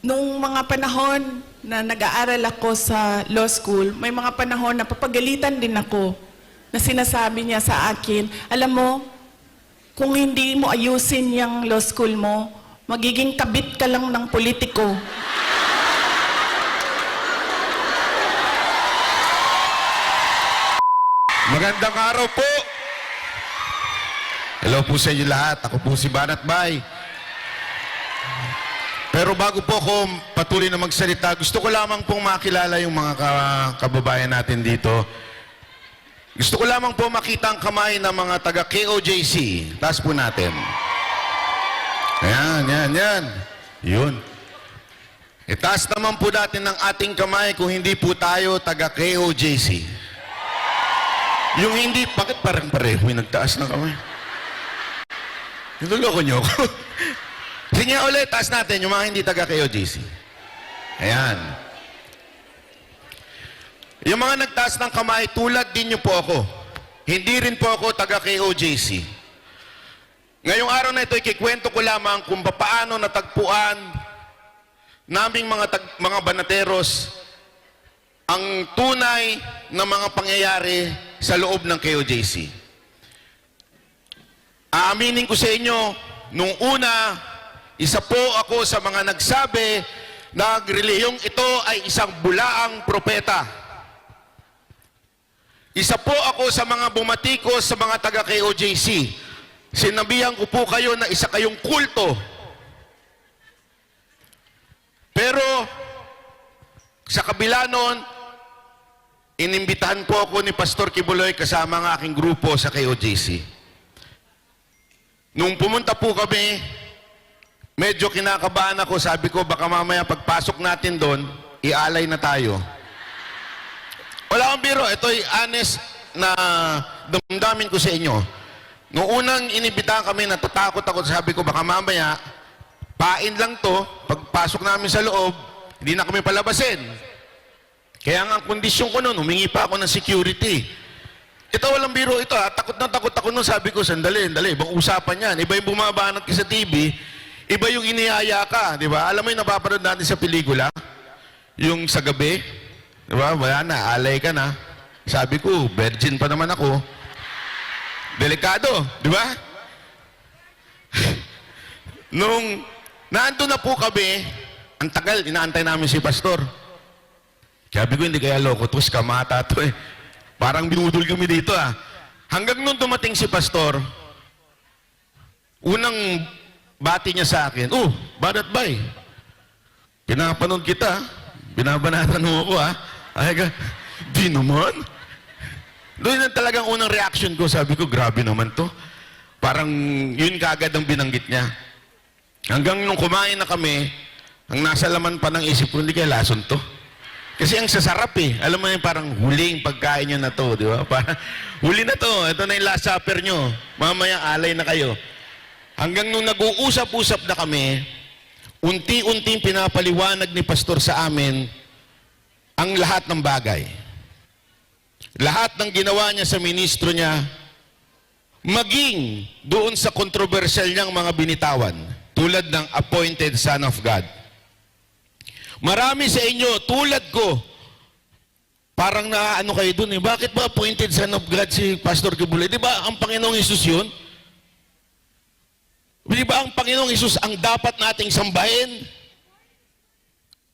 Nung mga panahon na nag-aaral ako sa law school, may mga panahon na papagalitan din ako na sinasabi niya sa akin, alam mo, kung hindi mo ayusin yung law school mo, magiging kabit ka lang ng politiko. Magandang araw po. Hello po sa inyo lahat. Ako po si Banat Bay. Pero bago po ako patuloy na magsalita, gusto ko lamang pong makilala yung mga kababayan natin dito. Gusto ko lamang po makita ang kamay ng mga taga KOJC. Taas po natin. Ayan, yan, yan. Yun. Itaas naman po natin ng ating kamay kung hindi po tayo taga KOJC. Yung hindi, bakit parang pareho yung nagtaas ng kamay? Niloloko niyo ako. Sige ulit, taas natin yung mga hindi taga KOJC. Ayan. Yung mga nagtaas ng kamay, tulad din niyo po ako. Hindi rin po ako taga KOJC. Ngayong araw na ito, ikikwento ko lamang kung paano natagpuan naming mga banateros ang tunay na mga pangyayari sa loob ng KOJC. Aaminin ko sa inyo, nung una, isa po ako sa mga nagsabi na relihiyong ito ay isang bulaang propeta. Isa po ako sa mga bumatikos sa mga taga KOJC. Sinabihan ko po kayo na isa kayong kulto. Pero, sa kabila nun, inimbitahan po ako ni Pastor Kibuloy kasama ang aking grupo sa KOJC. Nung pumunta po kami, medyo kinakabahan ako. Sabi ko, baka mamaya pagpasok natin doon, ialay na tayo. Wala akong biro. Ito'y honest na damdamin ko sa inyo. Noong unang inibitahan kami, natatakot ako. Sabi ko, baka mamaya, pain lang to. Pagpasok namin sa loob, hindi na kami palabasin. Kaya nga ang kondisyon ko noon, humingi pa ako ng security. Ito walang biro ito ha. Takot na takot ako noon. Sabi ko, sandali, ibang usapan yan. Iba yung bumabanat ka sa TV, iba yung inihaya ka, di ba? Alam mo yung napapanood natin sa pelikula? Yung sa gabi, di ba? Wala na, alay ka na. Sabi ko, virgin pa naman ako. Delikado, di ba? Nung naanto na po kami, ang tagal, inaantay namin si Pastor. Sabi ko, hindi kaya loko, tos kamata to eh. Parang binudol kami dito ah. Hanggang nung dumating si Pastor, unang bati niya sa akin, Banat Bay, pinapanood kita, binabanatan mo ako ah. Ay ka, di naman. Doon na talagang unang reaction ko, sabi ko, grabe naman to. Parang yun kaagad ang binanggit niya. Hanggang nung kumain na kami, ang nasa laman pa ng isip ko, hindi kaya lason to. Kasi ang sasarap eh. Alam mo yun, parang huling pagkain nyo na to, di ba? Parang, huli na to, ito na yung last supper nyo. Mamaya alay na kayo. Hanggang nung nag-uusap-usap na kami, unti-unting pinapaliwanag ni Pastor sa amin ang lahat ng bagay. Lahat ng ginawa niya sa ministro niya, maging doon sa kontrobersyal niyang mga binitawan, tulad ng appointed Son of God. Marami sa inyo, tulad ko, parang naano kayo dun eh. Bakit ba appointed Son of God si Pastor Kibuloy? Di ba ang Panginoong Hesus yun? Di ba ang Panginoong Hesus ang dapat nating sambahin?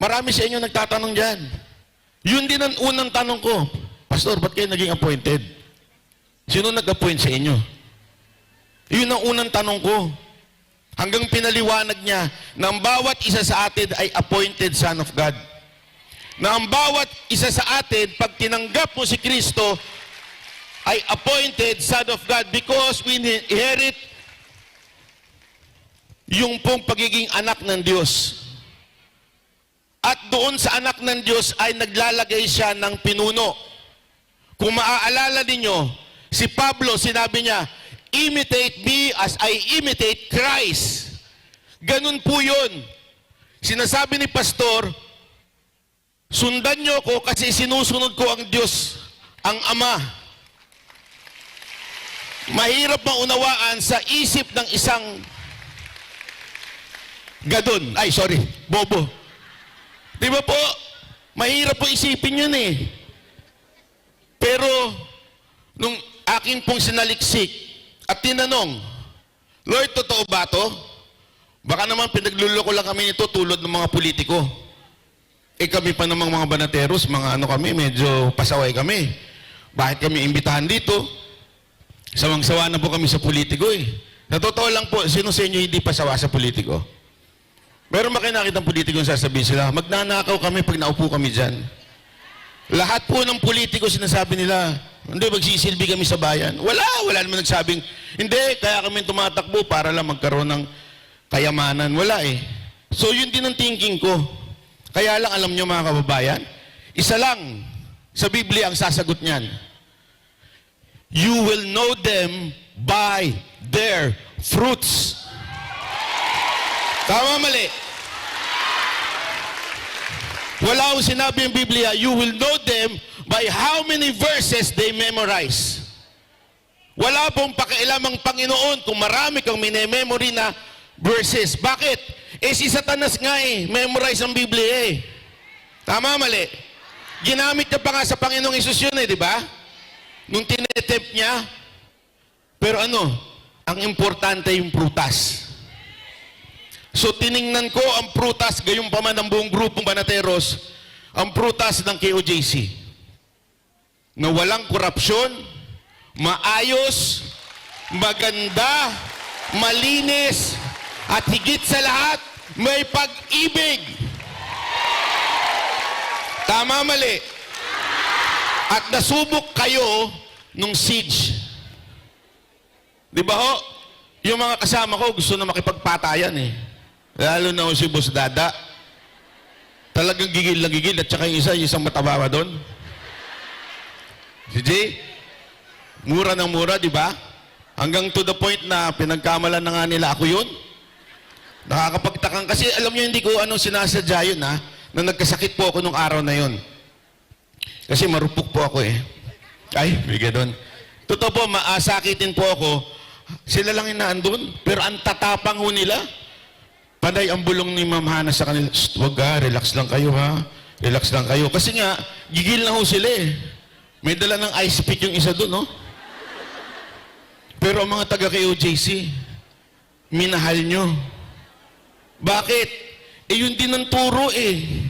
Marami sa inyo nagtatanong dyan. Yun din ang unang tanong ko. Pastor, ba't kayo naging appointed? Sino nag-appoint sa inyo? Yun ang unang tanong ko. Hanggang pinaliwanag niya na ang bawat isa sa atin ay appointed Son of God. Na ang bawat isa sa atin, pag tinanggap mo si Kristo, ay appointed Son of God because we inherit yung pong pagiging anak ng Diyos. At doon sa anak ng Diyos ay naglalagay siya ng pinuno. Kung maaalala ninyo, si Pablo, sinabi niya, imitate me as I imitate Christ. Ganun po yun. Sinasabi ni Pastor, sundan niyo ko kasi sinusunod ko ang Diyos, ang Ama. Mahirap maunawaan sa isip ng isang gadon. Ay, sorry, bobo. Di ba po? Mahirap po isipin yun eh. Pero, nung akin pong sinaliksik at tinanong, Lord, totoo ba to? Baka naman pinagluloko lang kami nito tulad ng mga politiko. Eh kami pa namang mga banateros, mga ano kami, medyo pasaway kami. Bakit kami imbitahan dito? Sawang-sawa na po kami sa politiko eh. Sa totoo lang po, sino sa inyo hindi pasawa sa politiko? Meron ba kayo nakitang politiko yung sasabihin sila, magnanakaw kami pag naupo kami dyan. Lahat po ng politiko sinasabi nila, hindi, magsisilbi kami sa bayan. Wala naman nagsabing, hindi, kaya kami tumatakbo para lang magkaroon ng kayamanan. Wala eh. So yun din ang thinking ko. Kaya lang alam nyo mga kababayan, isa lang sa Biblia ang sasagot niyan. You will know them by their fruits. Tama, mali. Wala akong sinabi yung Biblia, you will know them by how many verses they memorize. Wala pong pakialam ang Panginoon kung marami kang minememory na verses. Bakit? Eh si Satanas nga eh, memorize ang Biblia eh. Tama, mali. Ginamit niya pa nga sa Panginoong Isus yun eh, di ba? Nung tinetempt niya. Pero ano, ang importante yung prutas. So tiningnan ko ang prutas, gayon pa man ang buong grupong banateros, ang prutas ng KOJC. Na walang korupsyon, maayos, maganda, malinis, at higit sa lahat, may pag-ibig. Tama, mali. At nasubok kayo nung siege. Di ba ho? Yung mga kasama ko gusto na makipagpatayan eh. Lalo na si Boss Dada. Talagang gigil na gigil. At saka yung isang mataba doon. Si Jay, mura ng mura, di ba? Hanggang to the point na pinagkamalan na nga nila ako yun. Nakakapagtakang. Kasi alam niyo hindi ko anong sinasadya yun ha. Na nagkasakit po ako nung araw na yun. Kasi marupok po ako eh. Ay, may ganun. Totoo po, maasakitin po ako. Sila lang yung naandun. Pero ang tatapang ho nila. Panay ang bulong ni Ma'am Hana sa kanila, wag ha, relax lang kayo ha. Relax lang kayo. Kasi nga, gigil na ho sila eh. May dala ng ice pick yung isa doon, no? Pero ang mga taga KOJC, minahal nyo. Bakit? Eh yun din ang turo eh.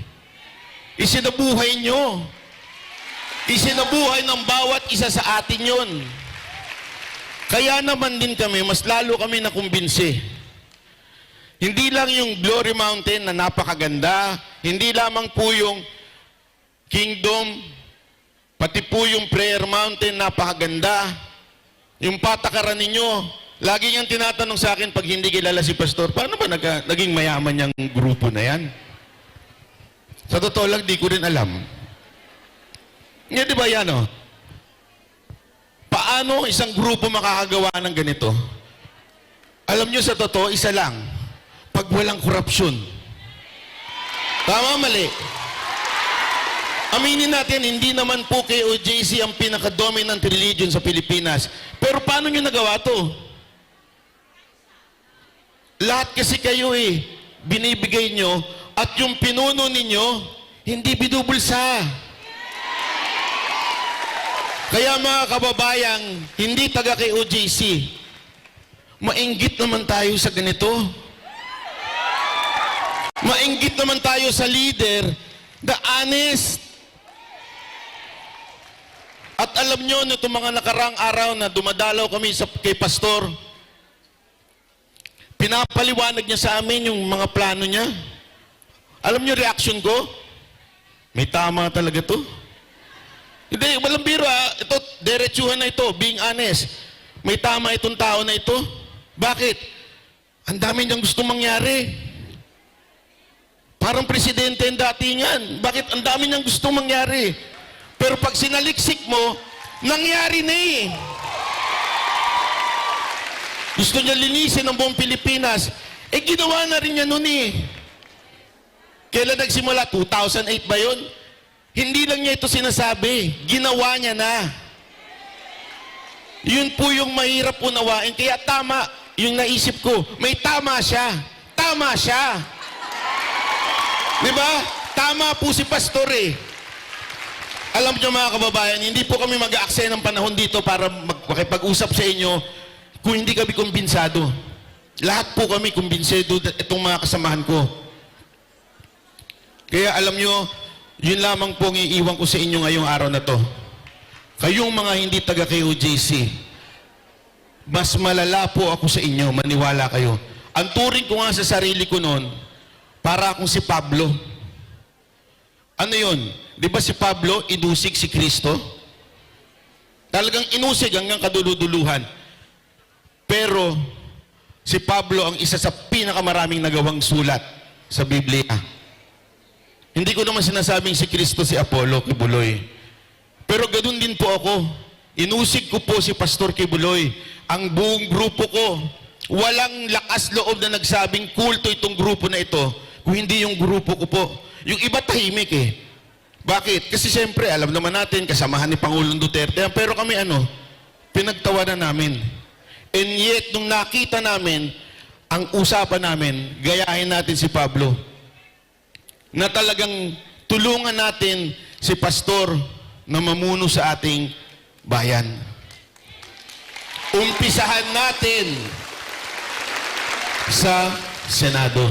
Isinabuhay nyo. Isinabuhay ng bawat isa sa atin yun. Kaya naman din kami, mas lalo kami nakumbinsi. Hindi lang yung Glory Mountain na napakaganda, hindi lamang po yung Kingdom, pati po yung Prayer Mountain napakaganda. Yung patakaran ninyo, lagi niyang tinatanong sa akin pag hindi kilala si Pastor, paano ba naging mayaman yung grupo na yan? Sa totoo lang, di ko rin alam. Nga di ba yan o? Paano isang grupo makakagawa ng ganito? Alam nyo sa totoo, isa lang. Pag walang korupsyon. Tama, mali. Aminin natin, hindi naman po KOJC ang pinaka-dominant religion sa Pilipinas. Pero paano nyo nagawa to? Lahat kasi kayo eh, binibigay nyo, at yung pinuno ninyo, hindi binubulsa. Kaya mga kababayang, hindi taga KOJC, mainggit naman tayo sa ganito. Mainggit naman tayo sa leader na honest. At alam nyo, nito mga nakarang araw na dumadalaw kami kay Pastor, pinapaliwanag niya sa amin yung mga plano niya. Alam nyo reaction ko? May tama talaga to. Hindi, walang biro ha. Ito, diretsuhan na ito, being honest. May tama itong tao na ito. Bakit? Ang dami niyang gustong mangyari. Parang presidente ang datingan. Bakit? Ang dami niyang gustong mangyari. Pero pag sinaliksik mo, nangyari na eh. Gusto niya linisin ang buong Pilipinas. Eh, ginawa na rin niya noon eh. Kailan nagsimula? 2008 ba yun? Hindi lang niya ito sinasabi. Ginawa niya na. Yun po yung mahirap unawain. Kaya tama yung naisip ko. May tama siya. Tama siya. Di ba? Tama po si Pastor eh. Alam niyo mga kababayan, hindi po kami mag-aaksaya ng panahon dito para makipag-usap sa inyo kung hindi kami kumbinsado. Lahat po kami kumbinsado itong mga kasamahan ko. Kaya alam niyo, yun lamang po ang iiwan ko sa inyo ngayong araw na to. Kayong mga hindi taga KOJC, mas malala po ako sa inyo, maniwala kayo. Ang turing ko nga sa sarili ko noon, para akong si Pablo. Ano yun? Di ba si Pablo, inusig si Kristo? Talagang inusig hanggang kaduluduluhan. Pero, si Pablo ang isa sa pinakamaraming nagawang sulat sa Biblia. Hindi ko naman sinasabing si Kristo si Apollo Kibuloy. Pero ganoon din po ako. Inusig ko po si Pastor Kibuloy. Ang buong grupo ko, walang lakas loob na nagsabing kulto itong grupo na ito, kung hindi yung grupo ko po. Yung iba tahimik eh. Bakit? Kasi siyempre, alam naman natin, kasamahan ni Pangulong Duterte. Pero kami pinagtawanan namin. And yet, nung nakita namin, ang usapan namin, gayahin natin si Pablo. Na talagang tulungan natin si Pastor na mamuno sa ating bayan. Umpisahan natin sa Senado.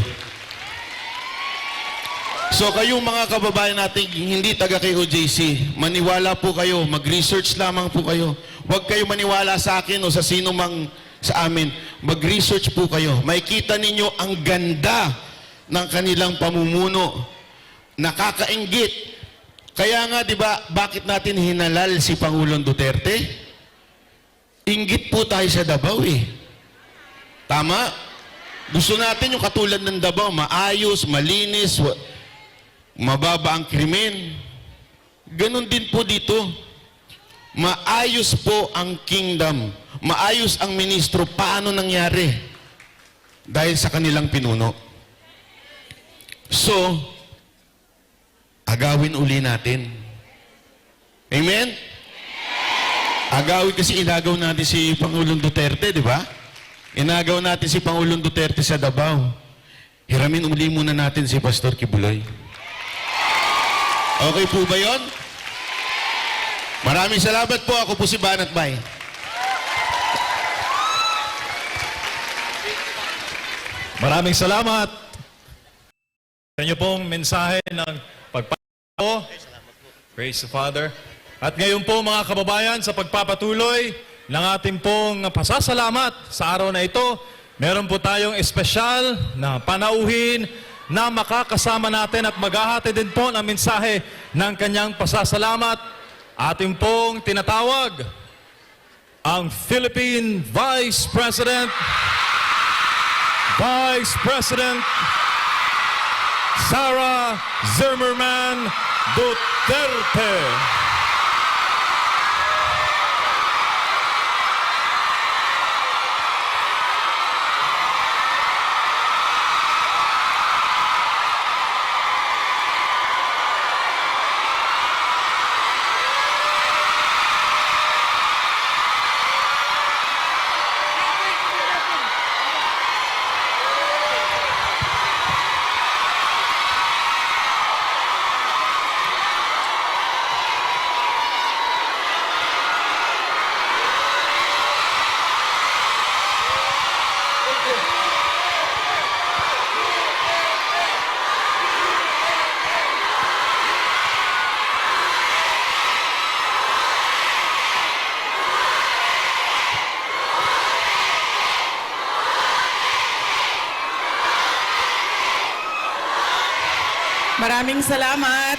So kayong mga kababayan natin hindi taga KOJC, maniwala po kayo, mag-research lamang po kayo. Huwag kayo maniwala sa akin o sa sino mang sa amin. Mag-research po kayo. Makikita ninyo ang ganda ng kanilang pamumuno. Nakakainggit. Kaya nga, di ba, bakit natin hinalal si Pangulong Duterte? Inggit po tayo sa Davao eh. Tama? Gusto natin yung katulad ng Davao, maayos, malinis, mababa ang krimen. Ganon din po dito. Maayos po ang kingdom. Maayos ang ministro. Paano nangyari? Dahil sa kanilang pinuno. So, agawin uli natin. Amen? Agawin kasi inagaw natin si Pangulong Duterte, di ba? Inagaw natin si Pangulong Duterte sa Davao. Hiramin uli muna natin si Pastor Kibuloy. Okay po ba yun? Maraming salamat po. Ako po si Banat Bay. Maraming salamat sa inyo pong mensahe ng pagpapatuloy. Praise the Father. At ngayon po mga kababayan, sa pagpapatuloy ng ating pong pasasalamat sa araw na ito, meron po tayong espesyal na panauhin na makakasama natin at maghahati din po ng mensahe ng kanyang pasasalamat. Ating pong tinatawag ang Philippine Vice President Sara Zimmerman Duterte. Maraming salamat.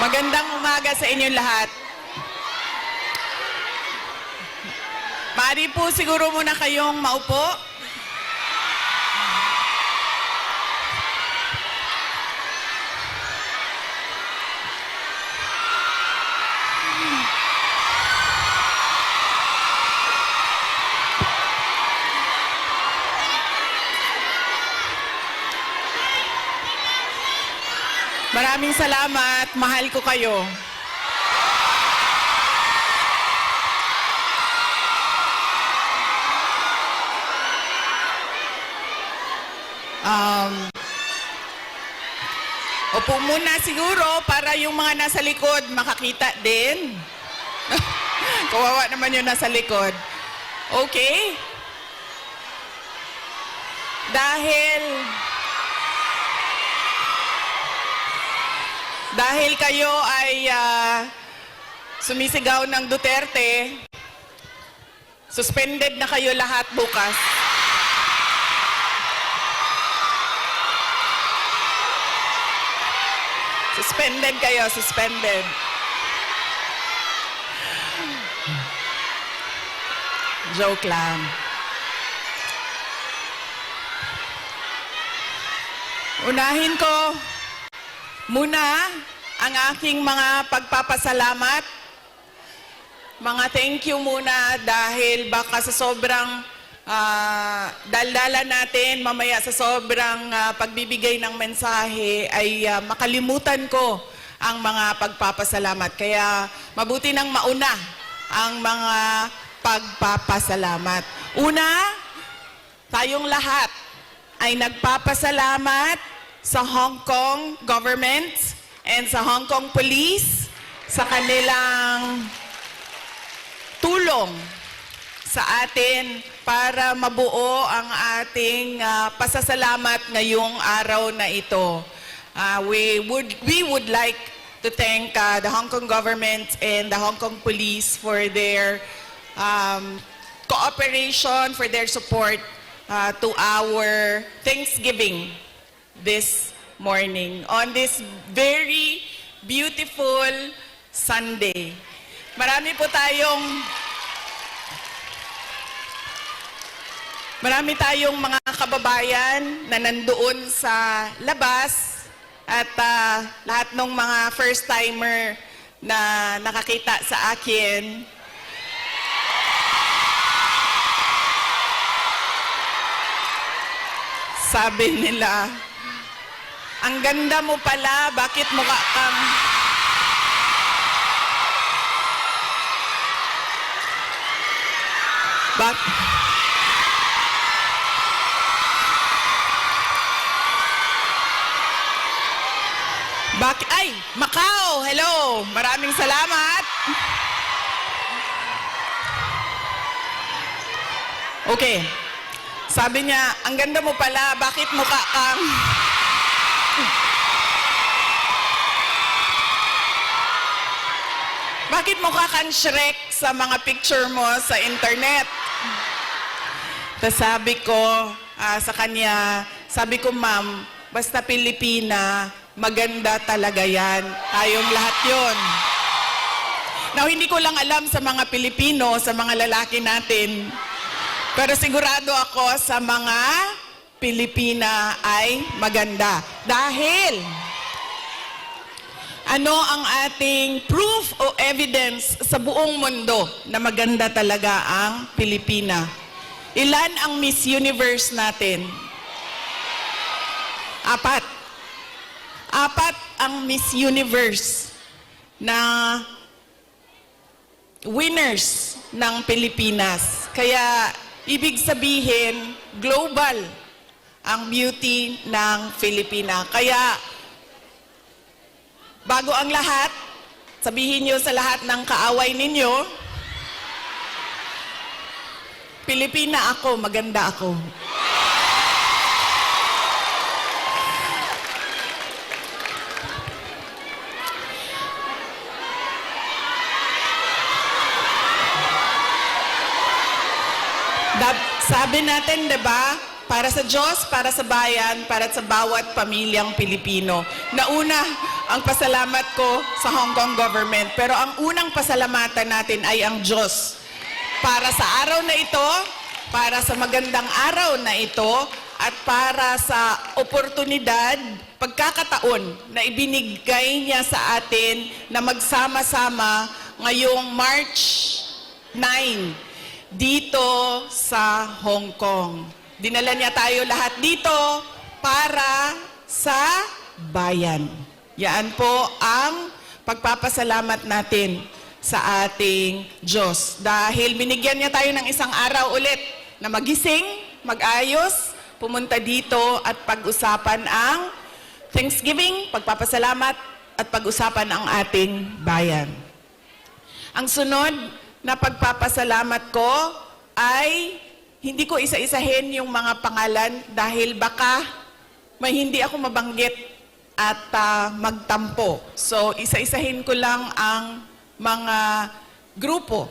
Magandang umaga sa inyo lahat. Maaari po siguro muna kayong maupo. Maraming salamat. Mahal ko kayo. Upo muna siguro para yung mga nasa likod makakita din. Kawawa naman yung nasa likod. Okay? Dahil kayo ay sumisigaw ng Duterte, suspended na kayo lahat bukas. Suspended kayo, suspended. Joke lang. Unahin ko muna ang aking mga pagpapasalamat. Mga thank you muna dahil baka sa sobrang daldala natin, mamaya sa sobrang pagbibigay ng mensahe ay makalimutan ko ang mga pagpapasalamat. Kaya mabuti nang mauna ang mga pagpapasalamat. Una, tayong lahat ay nagpapasalamat sa Hong Kong government and sa Hong Kong police sa kanilang tulong sa atin para mabuo ang ating pasasalamat ngayong araw na ito. We would like to thank the Hong Kong government and the Hong Kong police for their cooperation, for their support to our Thanksgiving this morning on this very beautiful Sunday. Marami tayong mga kababayan na nandoon sa labas at lahat ng mga first-timer na nakakita sa akin. Sabi nila, ang ganda mo pala, bakit mukha kang... Ay, Macau! Hello! Maraming salamat! Okay. Sabi niya, ang ganda mo pala, bakit mukha kang... Bakit mukha kang Shrek sa mga picture mo sa internet? Tapos sabi ko sa kanya, sabi ko, ma'am, basta Pilipina, maganda talaga yan. Tayong lahat yon. Now, hindi ko lang alam sa mga Pilipino, sa mga lalaki natin, pero sigurado ako sa mga Pilipina ay maganda. Dahil, ano ang ating proof o evidence sa buong mundo na maganda talaga ang Pilipina? Ilan ang Miss Universe natin? 4. 4 ang Miss Universe na winners ng Pilipinas. Kaya, ibig sabihin, global ang beauty ng Pilipina. Kaya, bago ang lahat, sabihin niyo sa lahat ng kaaway ninyo, Pilipina ako, maganda ako. Sabi natin, 'di ba? Para sa Diyos, para sa bayan, para sa bawat pamilyang Pilipino. Nauna ang pasalamat ko sa Hong Kong government, pero ang unang pasalamatan natin ay ang Diyos. Para sa araw na ito, para sa magandang araw na ito, at para sa oportunidad, pagkakataon na ibinigay niya sa atin na magsama-sama ngayong March 9 dito sa Hong Kong. Dinala niya tayo lahat dito para sa bayan. Yan po ang pagpapasalamat natin sa ating Diyos. Dahil binigyan niya tayo ng isang araw ulit na magising, mag-ayos, pumunta dito at pag-usapan ang Thanksgiving, pagpapasalamat at pag-usapan ang ating bayan. Ang sunod na pagpapasalamat ko ay hindi ko isa-isahin yung mga pangalan dahil baka may hindi ako mabanggit at magtampo. So, isa-isahin ko lang ang mga grupo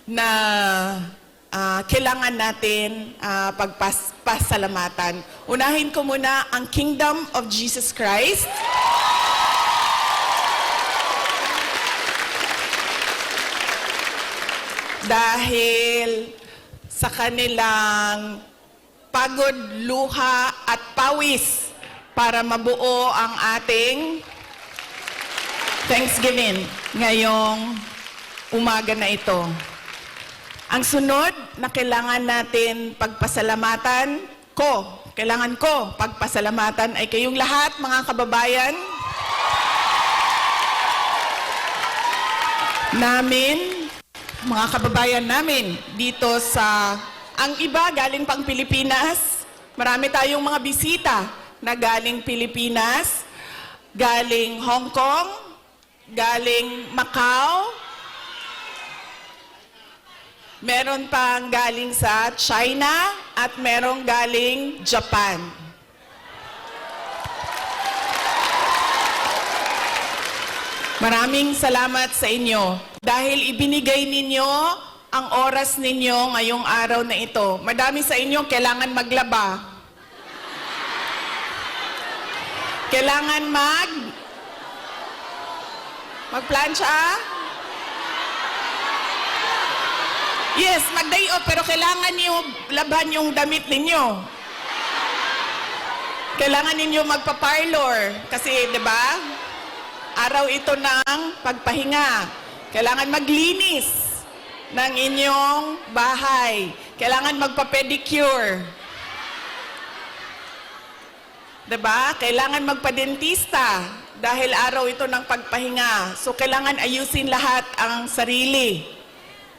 na kailangan natin pagpasalamatan. Unahin ko muna ang Kingdom of Jesus Christ. Dahil sa kanilang pagod, luha at pawis para mabuo ang ating Thanksgiving ngayong umaga na ito. Ang sunod na kailangan natin pagpasalamatan kailangan ko pagpasalamatan ay kayong lahat, mga kababayan namin, mga kababayan namin dito sa, ang iba galing pang Pilipinas. Marami tayong mga bisita na galing Pilipinas, galing Hong Kong, galing Macau, meron pang galing sa China, at merong galing Japan. Maraming salamat sa inyo dahil ibinigay ninyo ang oras ninyo ngayong araw na ito. Madami sa inyo kailangan maglaba. Kailangan magplansya. Yes, mag-day off, pero kailangan niyo laban yung damit ninyo. Kailangan ninyo magpa-parlor kasi, 'di ba? Araw ito ng pagpahinga. Kailangan maglinis ng inyong bahay. Kailangan magpa-pedicure. Diba? Kailangan magpa-dentista dahil araw ito ng pagpahinga. So, kailangan ayusin lahat ang sarili.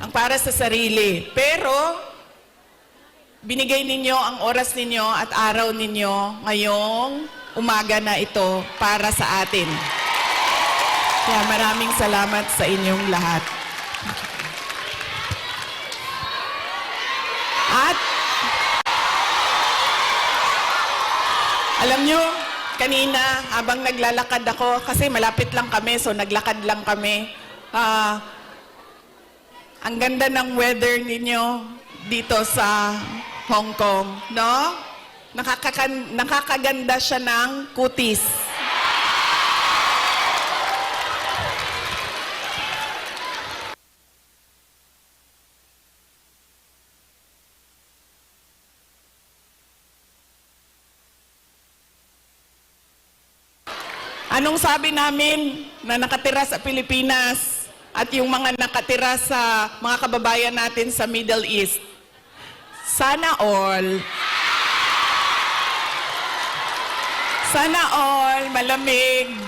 Ang para sa sarili. Pero, binigay ninyo ang oras ninyo at araw ninyo ngayong umaga na ito para sa atin. Kaya maraming salamat sa inyong lahat. At alam nyo, kanina habang naglalakad ako, kasi malapit lang kami, so naglakad lang kami. Ang ganda ng weather ninyo dito sa Hong Kong, no? Nakakaganda siya ng kutis. Anong sabi namin na nakatira sa Pilipinas at yung mga nakatira sa mga kababayan natin sa Middle East? Sana all malamig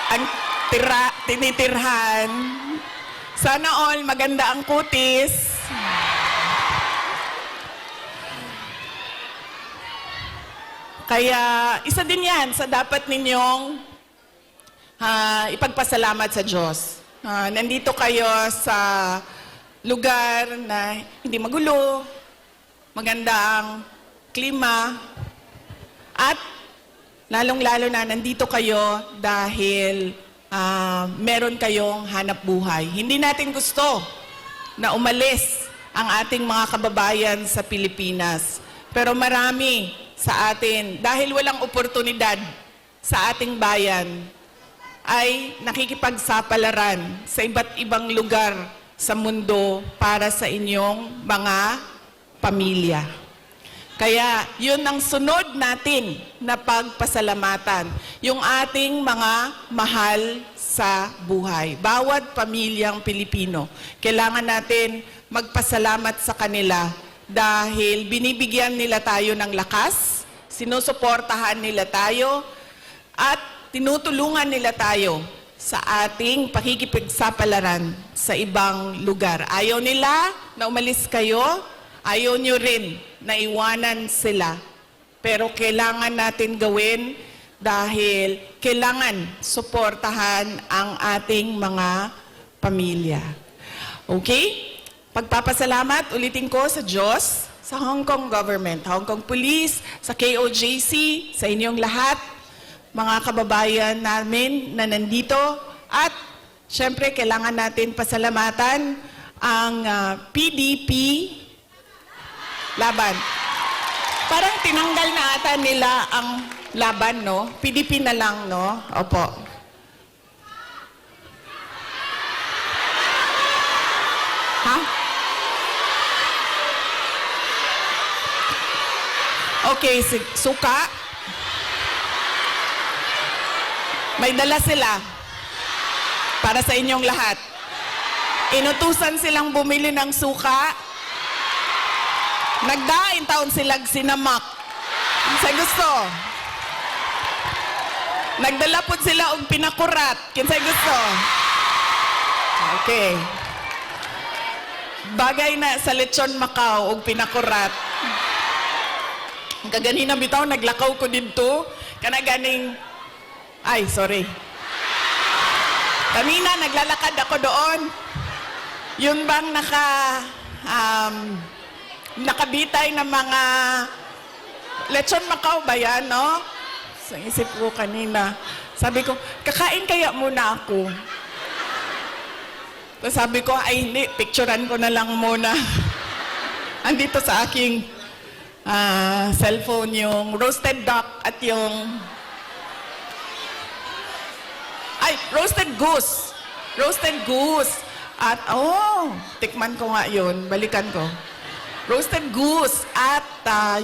ang tinitirhan. Sana all maganda ang kutis. Kaya isa din yan sa dapat ninyong ipagpasalamat sa Diyos. Nandito kayo sa lugar na hindi magulo, maganda ang klima, at lalong-lalo na nandito kayo dahil meron kayong hanap buhay. Hindi natin gusto na umalis ang ating mga kababayan sa Pilipinas. Pero marami sa atin, dahil walang oportunidad sa ating bayan, ay nakikipagsapalaran sa iba't ibang lugar sa mundo para sa inyong mga pamilya. Kaya yun ang sunod natin na pagpasalamatan, yung ating mga mahal sa buhay. Bawat pamilyang Pilipino, kailangan natin magpasalamat sa kanila dahil binibigyan nila tayo ng lakas, sinusuportahan nila tayo, at tinutulungan nila tayo sa ating pakikipagsapalaran sa ibang lugar. Ayaw nila na umalis kayo, ayaw nyo rin naiwanan sila. Pero kailangan natin gawin dahil kailangan suportahan ang ating mga pamilya. Okay? Pagpapasalamat ulitin ko sa Diyos, sa Hong Kong government, Hong Kong Police, sa KOJC, sa inyong lahat, mga kababayan namin na nandito, at syempre kailangan natin pasalamatan ang PDP laban. Parang tinanggal na ata nila ang laban, no? PDP na lang, no? Opo. Ha? Okay, suka. May dala sila para sa inyong lahat. Inutusan silang bumili ng suka. Nagdain taon silang sinamak. Sa gusto. Nagdala po sila og pinakurat. Kinsay gusto. Okay. Bagay na sa lechon Macau og pinakurat. Kaganina bitaw naglakaw ko dito. Kana ganing ay, sorry. Kanina, naglalakad ako doon. Yun bang nakabitay ng mga lechon Macau ba yan, no? Sa isip ko kanina. Sabi ko, kakain kaya muna ako. Tapos sabi ko, ay hindi, picturean ko na lang muna. Andito sa aking cellphone yung roasted duck at yung roasted goose. Roasted goose. At, tikman ko nga yun. Balikan ko. Roasted goose at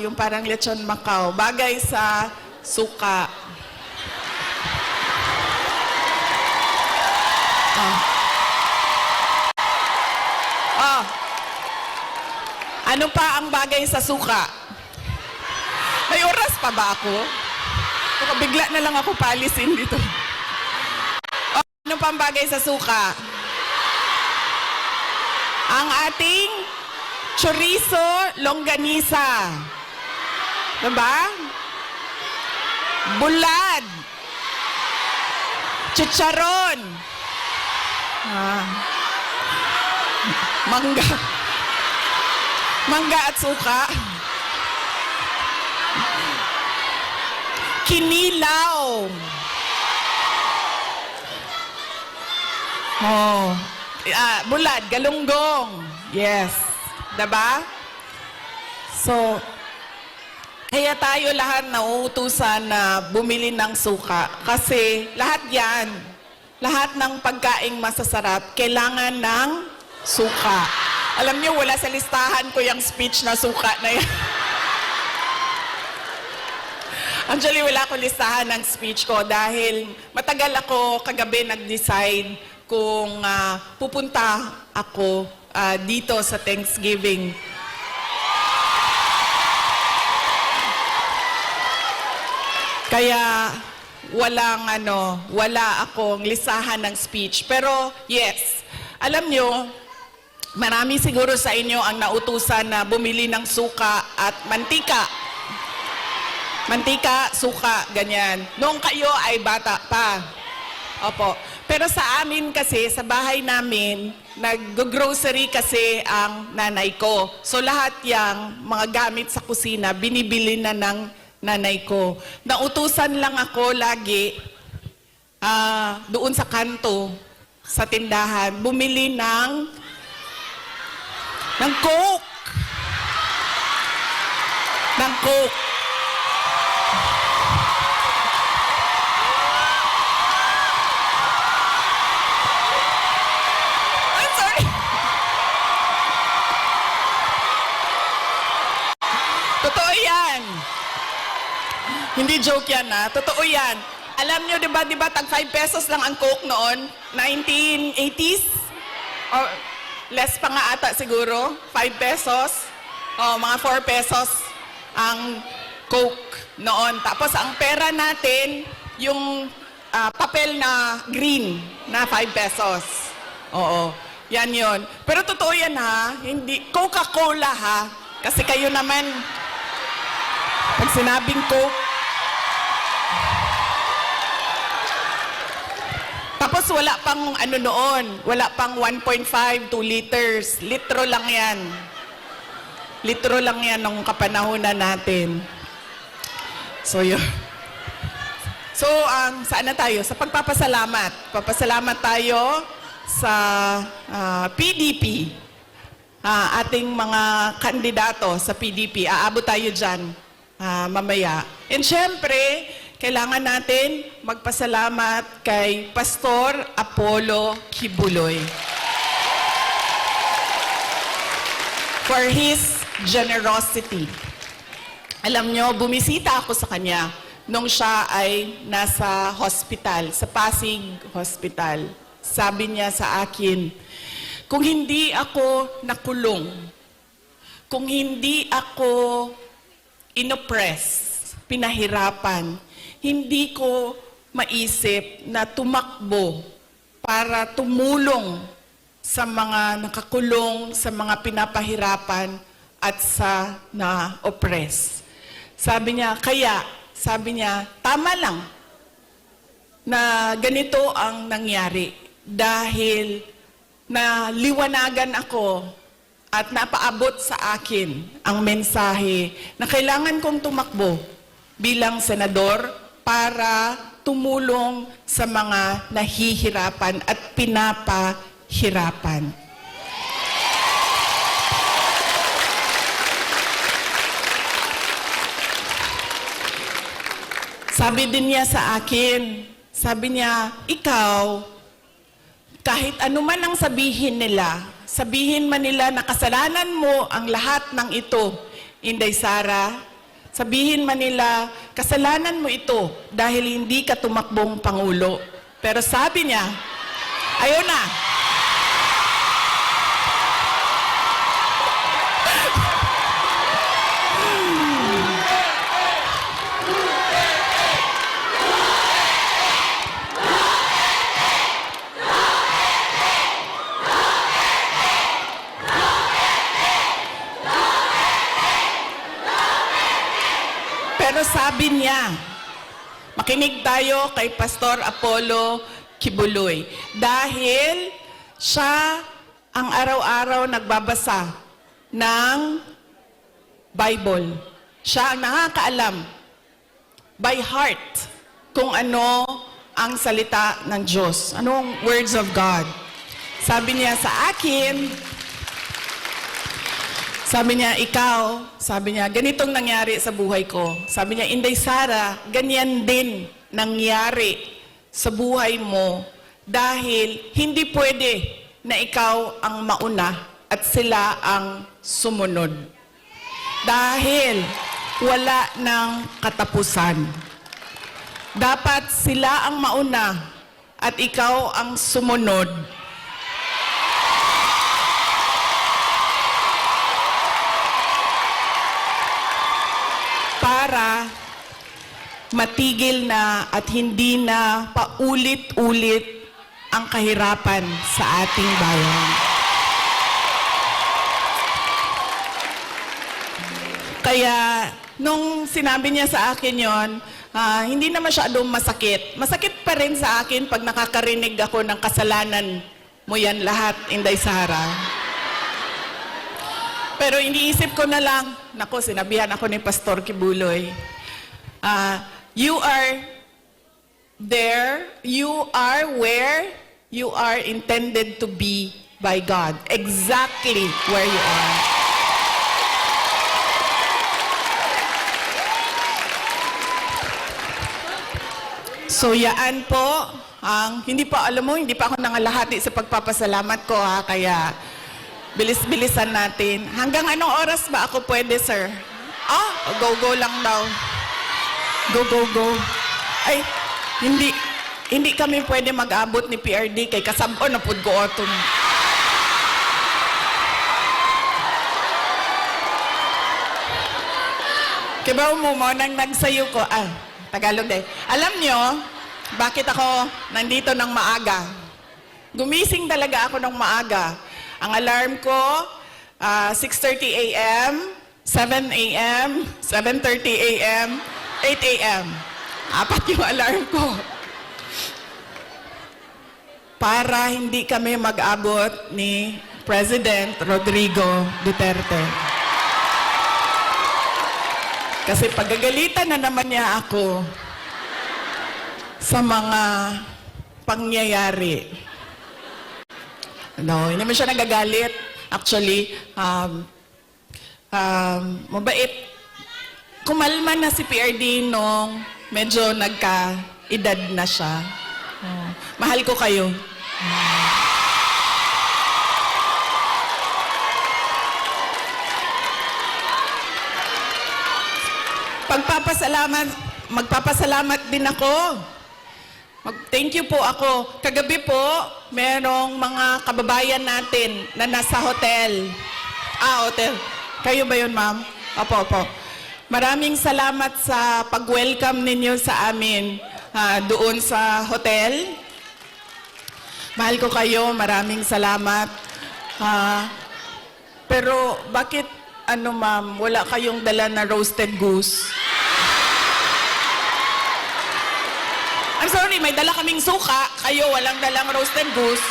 yung parang lechon Macau. Bagay sa suka. Ano pa ang bagay sa suka? May oras pa ba ako? Bigla na lang ako palisin dito. Ano pang bagay sa suka? Ang ating chorizo longganisa. Diba? Bulad. Chicharon. Mangga. Mangga at suka. Kinilaw. Bulad, galunggong. Yes. Diba? So, kaya tayo lahat nauutusan na bumili ng suka. Kasi lahat yan, lahat ng pagkaing masasarap, kailangan ng suka. Alam niyo, wala sa listahan ko yung speech na suka na yan. Actually, wala ko listahan ng speech ko dahil matagal ako kagabi nag-decide kung pupunta ako dito sa Thanksgiving. Kaya wala akong listahan ng speech. Pero yes, alam nyo, marami siguro sa inyo ang nautusan na bumili ng suka at mantika. Mantika, suka, ganyan. Noong kayo ay bata pa. Opo. Pero sa amin kasi, sa bahay namin, nag-grocery kasi ang nanay ko. So lahat yang mga gamit sa kusina, binibili na ng nanay ko. Nautusan lang ako lagi doon sa kanto, sa tindahan, bumili ng Coke. Ng Coke. Totoo yan. Hindi joke yan, ha? Totoo yan. Alam nyo, di ba, tag 5 pesos lang ang Coke noon? 1980s? Or less pa nga ata siguro? 5 pesos? O, mga 4 pesos ang Coke noon. Tapos, ang pera natin, yung papel na green na 5 pesos. Oo. Yan yon. Pero totoo yan, ha? Hindi, Coca-Cola, ha? Kasi kayo naman, pag sinabing Coke, tapos wala pang ano noon, wala pang 1.5, 2 liters. Litro lang yan. Litro lang yan nung kapanahonan natin. So yun. So, saan na tayo? Sa pagpapasalamat. Papasalamat tayo sa PDP. Ating mga kandidato sa PDP. Aabot tayo dyan mamaya. And syempre, kailangan natin magpasalamat kay Pastor Apollo Kibuloy for his generosity. Alam nyo, bumisita ako sa kanya nung siya ay nasa hospital, sa Pasig Hospital. Sabi niya sa akin, kung hindi ako nakulong, kung hindi ako inoppress, pinahirapan, hindi ko maisip na tumakbo para tumulong sa mga nakakulong, sa mga pinapahirapan at sa na-oppress. Sabi niya, tama lang na ganito ang nangyari dahil naliwanagan ako at napaabot sa akin ang mensahe na kailangan kong tumakbo bilang senador para tumulong sa mga nahihirapan at pinapahirapan. Sabi din niya sa akin, sabi niya, ikaw, kahit anuman ang sabihin nila, sabihin man nila na kasalanan mo ang lahat ng ito, Inday Sara, sabihin man nila, kasalanan mo ito dahil hindi ka tumakbong Pangulo. Pero sabi niya, ayun na. Pero sabi niya, makinig tayo kay Pastor Apollo Kibuloy dahil siya ang araw-araw nagbabasa ng Bible. Siya ang nakakaalam by heart kung ano ang salita ng Diyos. Anong words of God. Sabi niya sa akin, sabi niya, ganitong nangyari sa buhay ko. Sabi niya, Inday Sara, ganyan din nangyari sa buhay mo dahil hindi pwede na ikaw ang mauna at sila ang sumunod. Dahil wala ng katapusan. Dapat sila ang mauna at ikaw ang sumunod. Para matigil na at hindi na paulit-ulit ang kahirapan sa ating bayan. Kaya, nung sinabi niya sa akin yon, hindi na masyadong masakit. Masakit pa rin sa akin pag nakakarinig ako ng kasalanan mo yan lahat, Inday Sara. Pero iniisip ko na lang, nako, sinabihan ako ni Pastor Kibuloy, you are there, you are where you are intended to be by God. Exactly where you are. So, yaan po, hindi pa, alam mo, hindi pa ako nangalahati sa pagpapasalamat ko, kaya bilis-bilisan natin. Hanggang anong oras ba ako pwede, sir? Go lang daw. Go. Ay, hindi kami pwede mag-abot ni PRD kay kasabon na pud ko oton. Kibaw mo nang nagsayo ko. Tagalog day. Alam nyo, bakit ako nandito ng maaga? Gumising talaga ako ng maaga. Ang alarm ko, 6:30 a.m. 7 a.m., 7:30 a.m., 8 a.m. Apat yung alarm ko. Para hindi kami mag-abot ni President Rodrigo Duterte. Kasi pagagalitan na naman niya ako sa mga pangyayari. No, hindi naman siya nagagalit. Actually, mabait. Kumalma na si PRD nung medyo nagka-edad na siya. Mahal ko kayo. Magpapasalamat din ako. Thank you po ako. Kagabi po, merong mga kababayan natin na nasa hotel. Hotel. Kayo ba yun, ma'am? Opo. Maraming salamat sa pag-welcome ninyo sa amin doon sa hotel. Mahal ko kayo. Maraming salamat. Pero bakit, ma'am, wala kayong dala na roasted goose? I'm sorry, may dala kaming suka. Kayo, walang dalang roasted goose.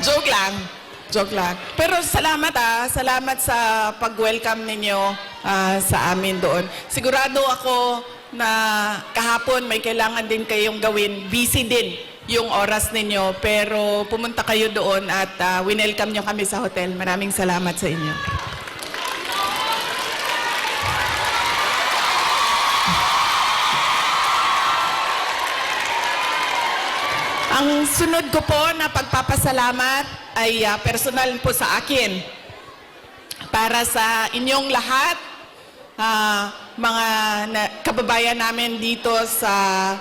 Joke lang. Pero salamat Salamat sa pag-welcome ninyo sa amin doon. Sigurado ako na kahapon may kailangan din kayong gawin. Busy din yung oras ninyo. Pero pumunta kayo doon at winelcome nyo kami sa hotel. Maraming salamat sa inyo. Ang sunod ko po na pagpapasalamat ay personal po sa akin. Para sa inyong lahat, mga kababayan namin dito sa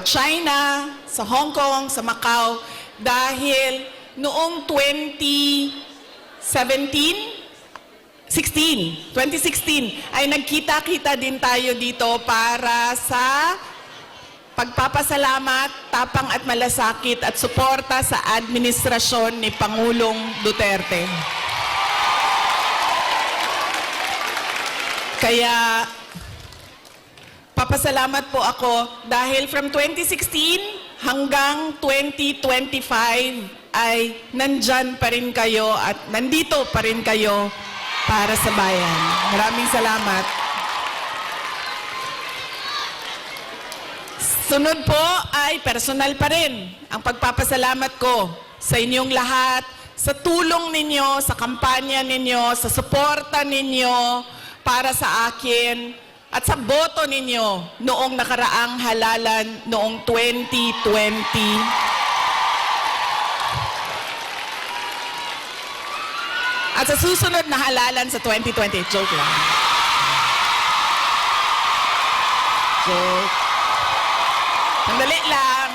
China, sa Hong Kong, sa Macau, dahil noong 2016 ay nagkita-kita din tayo dito para sa pagpapasalamat, tapang at malasakit at suporta sa administrasyon ni Pangulong Duterte. Kaya, papasalamat po ako dahil from 2016 hanggang 2025 ay nandyan pa rin kayo at nandito pa rin kayo para sa bayan. Maraming salamat. Sunod po ay personal pa rin ang pagpapasalamat ko sa inyong lahat, sa tulong ninyo, sa kampanya ninyo, sa suporta ninyo para sa akin at sa boto ninyo noong nakaraang halalan noong 2020. At sa susunod na halalan sa 2020. Joke lang. Joke. Sandali lang.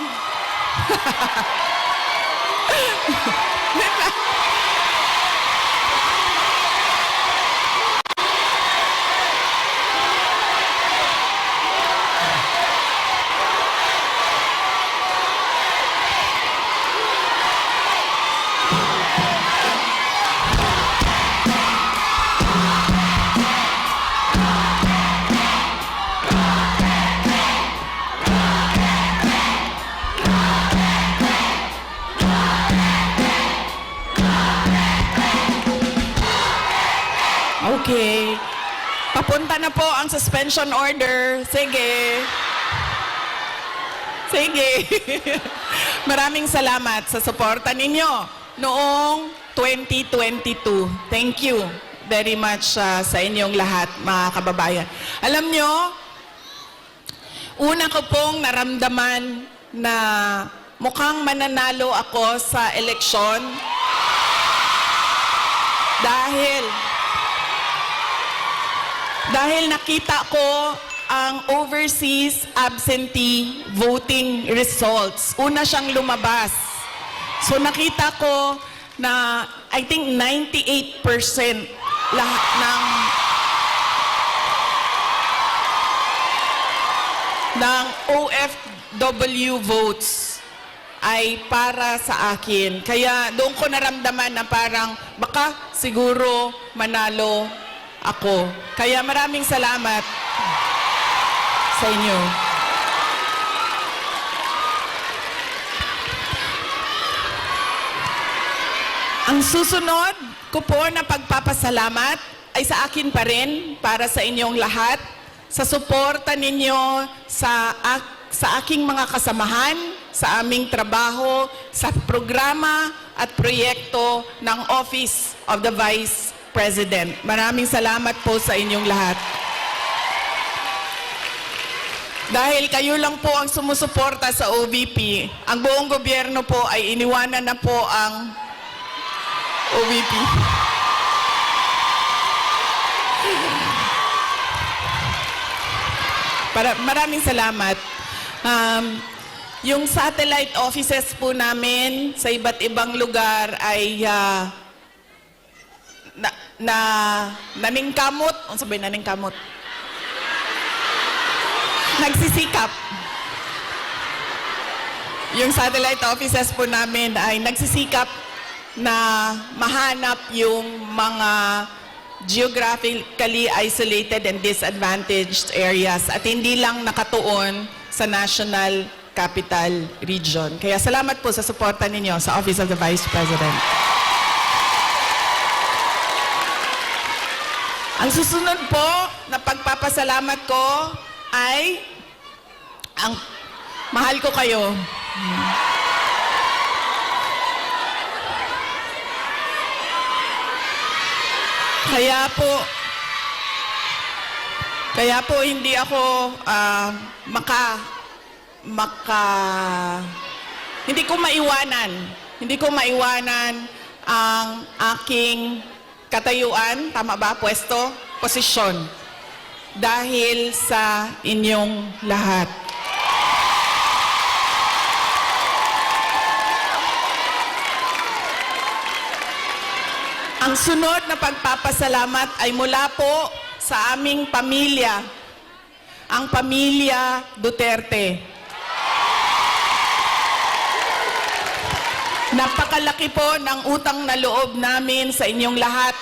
Okay. Papunta na po ang suspension order. Sige. Maraming salamat sa suporta ninyo noong 2022. Thank you very much sa inyong lahat, mga kababayan. Alam nyo, una ko pong naramdaman na mukhang mananalo ako sa eleksyon dahil nakita ko ang overseas absentee voting results. Una siyang lumabas. So nakita ko na I think 98% lahat ng OFW votes ay para sa akin. Kaya doon ko naramdaman na parang baka siguro manalo ako. Kaya maraming salamat sa inyo. Ang susunod ko po na pagpapasalamat ay sa akin pa rin, para sa inyong lahat, sa suporta ninyo sa aking mga kasamahan, sa aming trabaho, sa programa at proyekto ng Office of the Vice President. Maraming salamat po sa inyong lahat. Dahil kayo lang po ang sumusuporta sa OVP, ang buong gobyerno po ay iniwanan na po ang OVP. Maraming salamat. Yung satellite offices po namin sa iba't ibang lugar ay naningkamot. Ano sabihin naningkamot? Nagsisikap. Yung satellite offices po namin ay nagsisikap na mahanap yung mga geographically isolated and disadvantaged areas at hindi lang nakatuon sa National Capital Region. Kaya salamat po sa suporta ninyo sa Office of the Vice President. Ang susunod po na pagpapasalamat ko ay ang mahal ko kayo. Kaya po hindi ako hindi ko maiwanan ang aking katayuan, tama ba, pwesto, posisyon, dahil sa inyong lahat. Ang sunod na pagpapasalamat ay mula po sa aming pamilya, ang pamilya Duterte. Napakalaki po ng utang na loob namin sa inyong lahat.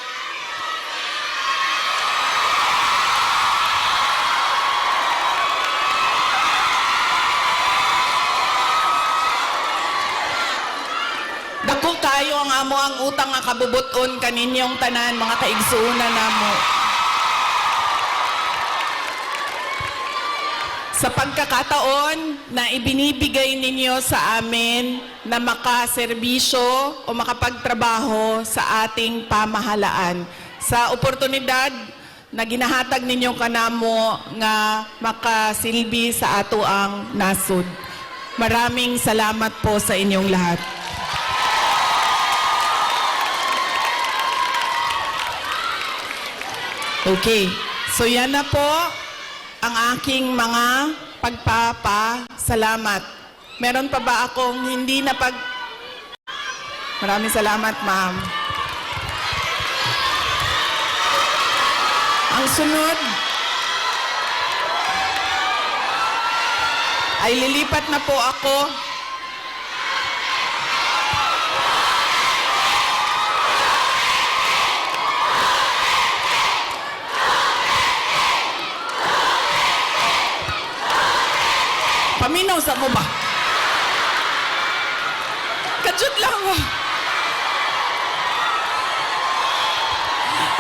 Dako kayo ang amo ang utang nga kabubuton kaninyong tanan, mga kaigsuunan namo. Sa pagkakataon na ibinibigay ninyo sa amin na makaserbisyo o makapagtrabaho sa ating pamahalaan. Sa oportunidad na ginahatag ninyo kanamo nga makasilbi sa ato ang nasud. Maraming salamat po sa inyong lahat. Okay, so yan na po ang aking mga pagpapasalamat. Meron pa ba akong hindi na Maraming salamat, ma'am. Ang sunod ay lilipat na po ako paminaw sa mo ba? Kadyot lang mo.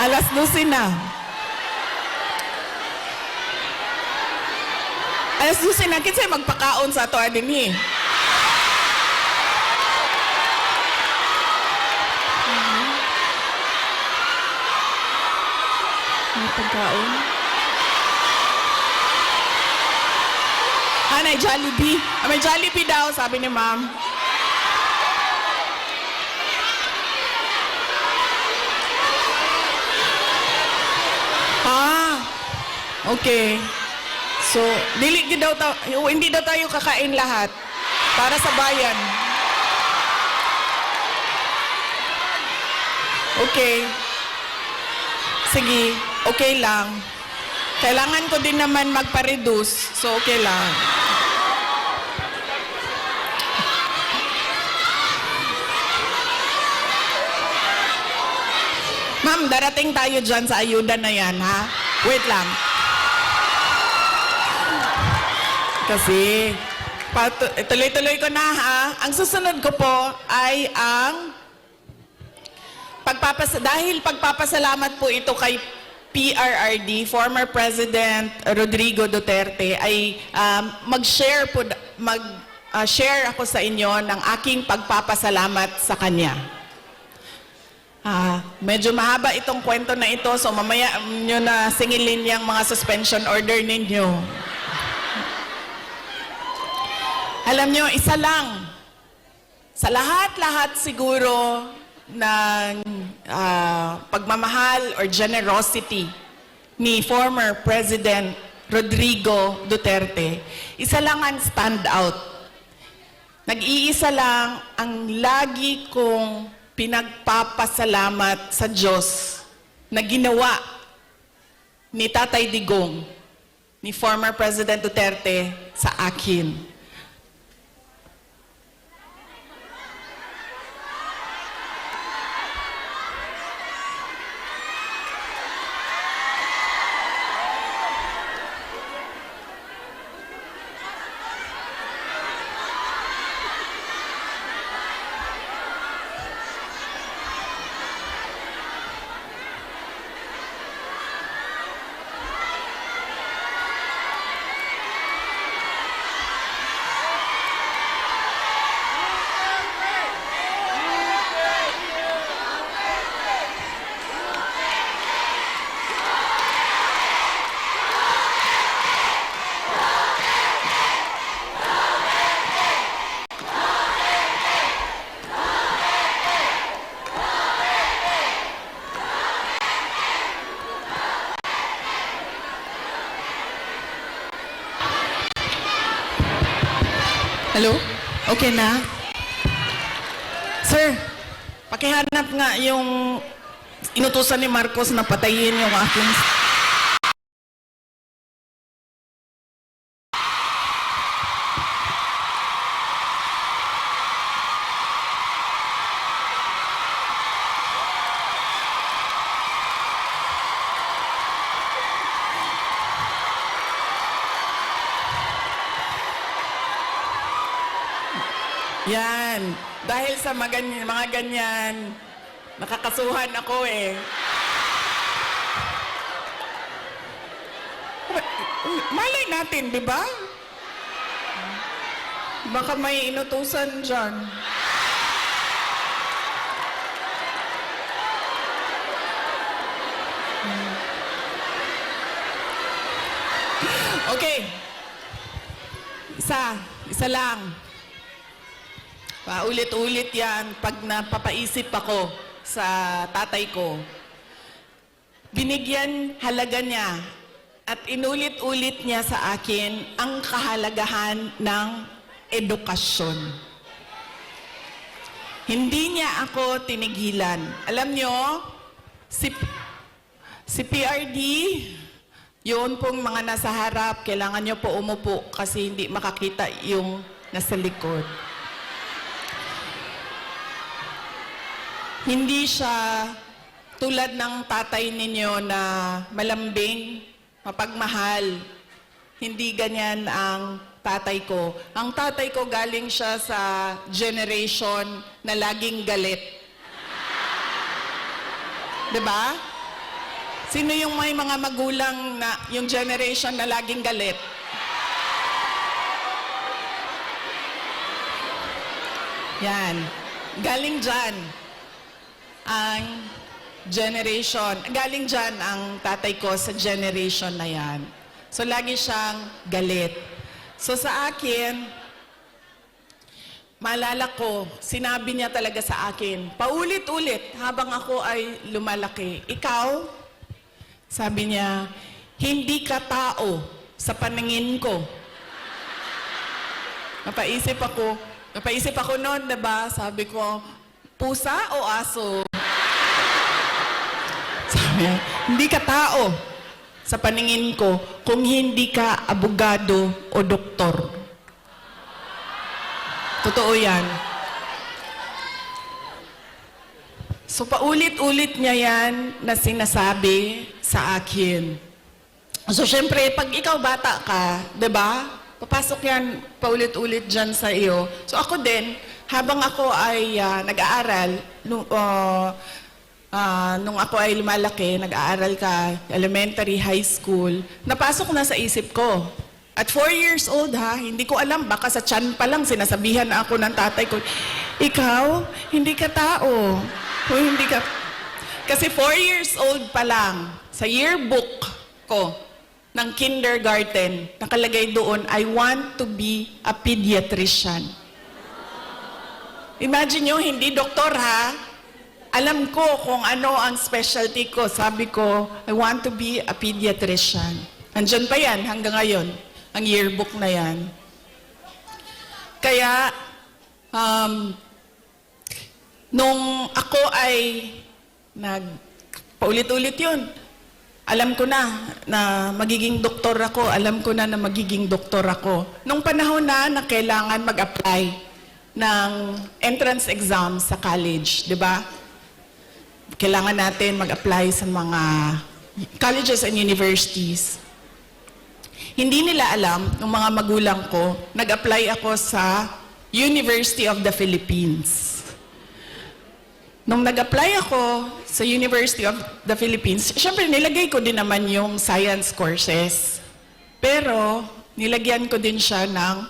Alas 12 na. Alas 12 na. Kinsay magpakaon sa ato adin eh. May pagkaon? May Jollibee. May Jollibee daw, sabi ni ma'am. Okay. So, hindi daw tayo kakain lahat para sa bayan. Okay. Sige, okay lang. Kailangan ko din naman magpa-reduce, so okay lang. lang, darating tayo dyan sa ayuda na yan, ha? Wait lang. Kasi, tuloy-tuloy ko na, ha? Ang susunod ko po ay ang dahil pagpapasalamat po ito kay PRRD, former President Rodrigo Duterte, ay mag-share ako sa inyo ng aking pagpapasalamat sa kanya. Medyo mahaba itong kwento na ito, so mamaya nyo na singilin yung mga suspension order ninyo. Alam nyo, isa lang, sa lahat-lahat siguro ng pagmamahal or generosity ni former President Rodrigo Duterte, isa lang ang stand out. Nag-iisa lang ang lagi kong pinagpapasalamat sa Diyos na ginawa ni Tatay Digong, ni former President Duterte sa akin. Hello? Okay na? Sir, pakihanap nga yung inutusan ni Marcos na patayin yung aking... Yan. Dahil sa mga ganyan, nakakasuhan ako eh. Malay natin, di ba? Baka may inutusan dyan. Okay. Isa lang. Paulit-ulit yan pag napapaisip ako sa tatay ko. Binigyan halaga niya at inulit-ulit niya sa akin ang kahalagahan ng edukasyon. Hindi niya ako tinigilan. Alam niyo, si PRD, yun pong mga nasa harap, kailangan niyo po umupo kasi hindi makakita yung nasa likod. Hindi siya tulad ng tatay ninyo na malambing, mapagmahal. Hindi ganyan ang tatay ko. Ang tatay ko galing siya sa generation na laging galit. Diba? Sino yung may mga magulang na yung generation na laging galit? Yan. Galing dyan ang generation. Galing dyan ang tatay ko sa generation na yan. So, lagi siyang galit. So, sa akin, maalala ko, sinabi niya talaga sa akin, paulit-ulit habang ako ay lumalaki. Ikaw, sabi niya, hindi ka tao sa paningin ko. Napaisip ako noon, diba? Sabi ko, pusa o aso? Sabi niya, hindi ka tao sa paningin ko kung hindi ka abogado o doktor. Totoo yan. So paulit-ulit niya yan na sinasabi sa akin. So syempre, pag ikaw bata ka, 'di ba? Papasok yan paulit-ulit dyan sa iyo. So ako din, habang ako ay nag-aaral, nung ako ay lumalaki, nag-aaral ka, elementary, high school, napasok na sa isip ko. At 4 years old hindi ko alam, baka sa tiyan pa lang sinasabihan na ako ng tatay ko, ikaw, hindi ka tao. O hindi ka... Kasi 4 years old pa lang, sa yearbook ko ng kindergarten, nakalagay doon, I want to be a pediatrician. Imagine nyo, hindi doktor Alam ko kung ano ang specialty ko. Sabi ko, I want to be a pediatrician. Andyan pa yan hanggang ngayon, ang yearbook na yan. Kaya, nung ako ay paulit-ulit yun, alam ko na magiging doktor ako. Alam ko na magiging doktor ako. Nung panahon na kailangan mag-apply ng entrance exam sa college, di ba? Kailangan natin mag-apply sa mga colleges and universities. Hindi nila alam, ng mga magulang ko, nag-apply ako sa University of the Philippines. Nung nag-apply ako sa University of the Philippines, syempre nilagay ko din naman yung science courses. Pero nilagyan ko din siya ng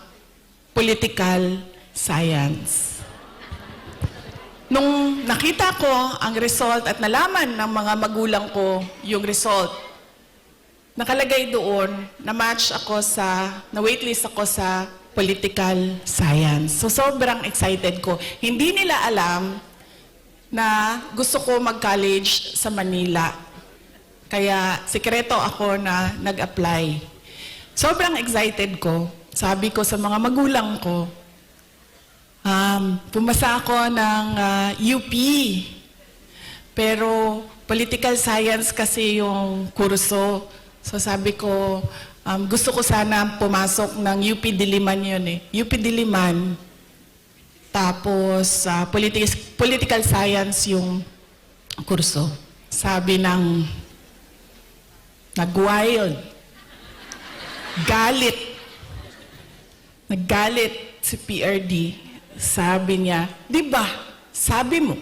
political science. Nung nakita ko ang result at nalaman ng mga magulang ko yung result, nakalagay doon na waitlist ako sa political science. So sobrang excited ko. Hindi nila alam na gusto ko mag-college sa Manila. Kaya sikreto ako na nag-apply. Sobrang excited ko. Sabi ko sa mga magulang ko, pumasa ako ng UP. Pero political science kasi yung kurso. So sabi ko, gusto ko sana pumasok ng UP Diliman yun UP Diliman. Tapos, political science yung kurso. Sabi ng nag-wild, naggalit si PRD. Sabi niya, di ba, sabi mo,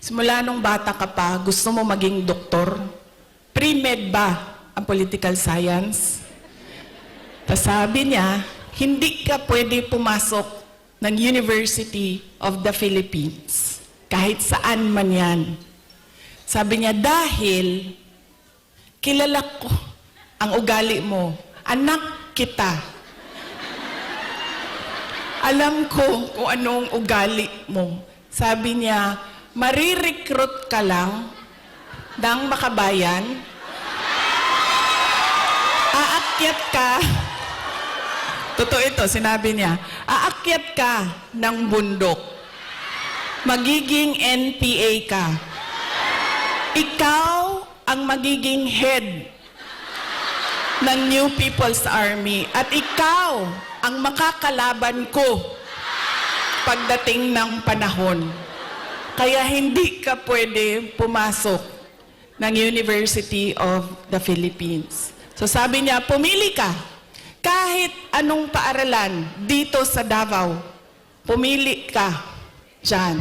simula nung bata ka pa, gusto mo maging doktor? Pre-med ba ang political science? Tapos sabi niya, hindi ka pwede pumasok ng University of the Philippines. Kahit saan man yan. Sabi niya, dahil kilala ko ang ugali mo. Anak kita. Alam ko kung anong ugali mo. Sabi niya, marirecruit ka lang ng makabayan. Aakyat ka. Totoo ito, sinabi niya. Aakyat ka ng bundok. Magiging NPA ka. Ikaw ang magiging head ng New People's Army. At ikaw ang makakalaban ko pagdating ng panahon. Kaya hindi ka pwede pumasok ng University of the Philippines. So sabi niya, pumili ka. Kahit anong paaralan dito sa Davao, pumili ka dyan.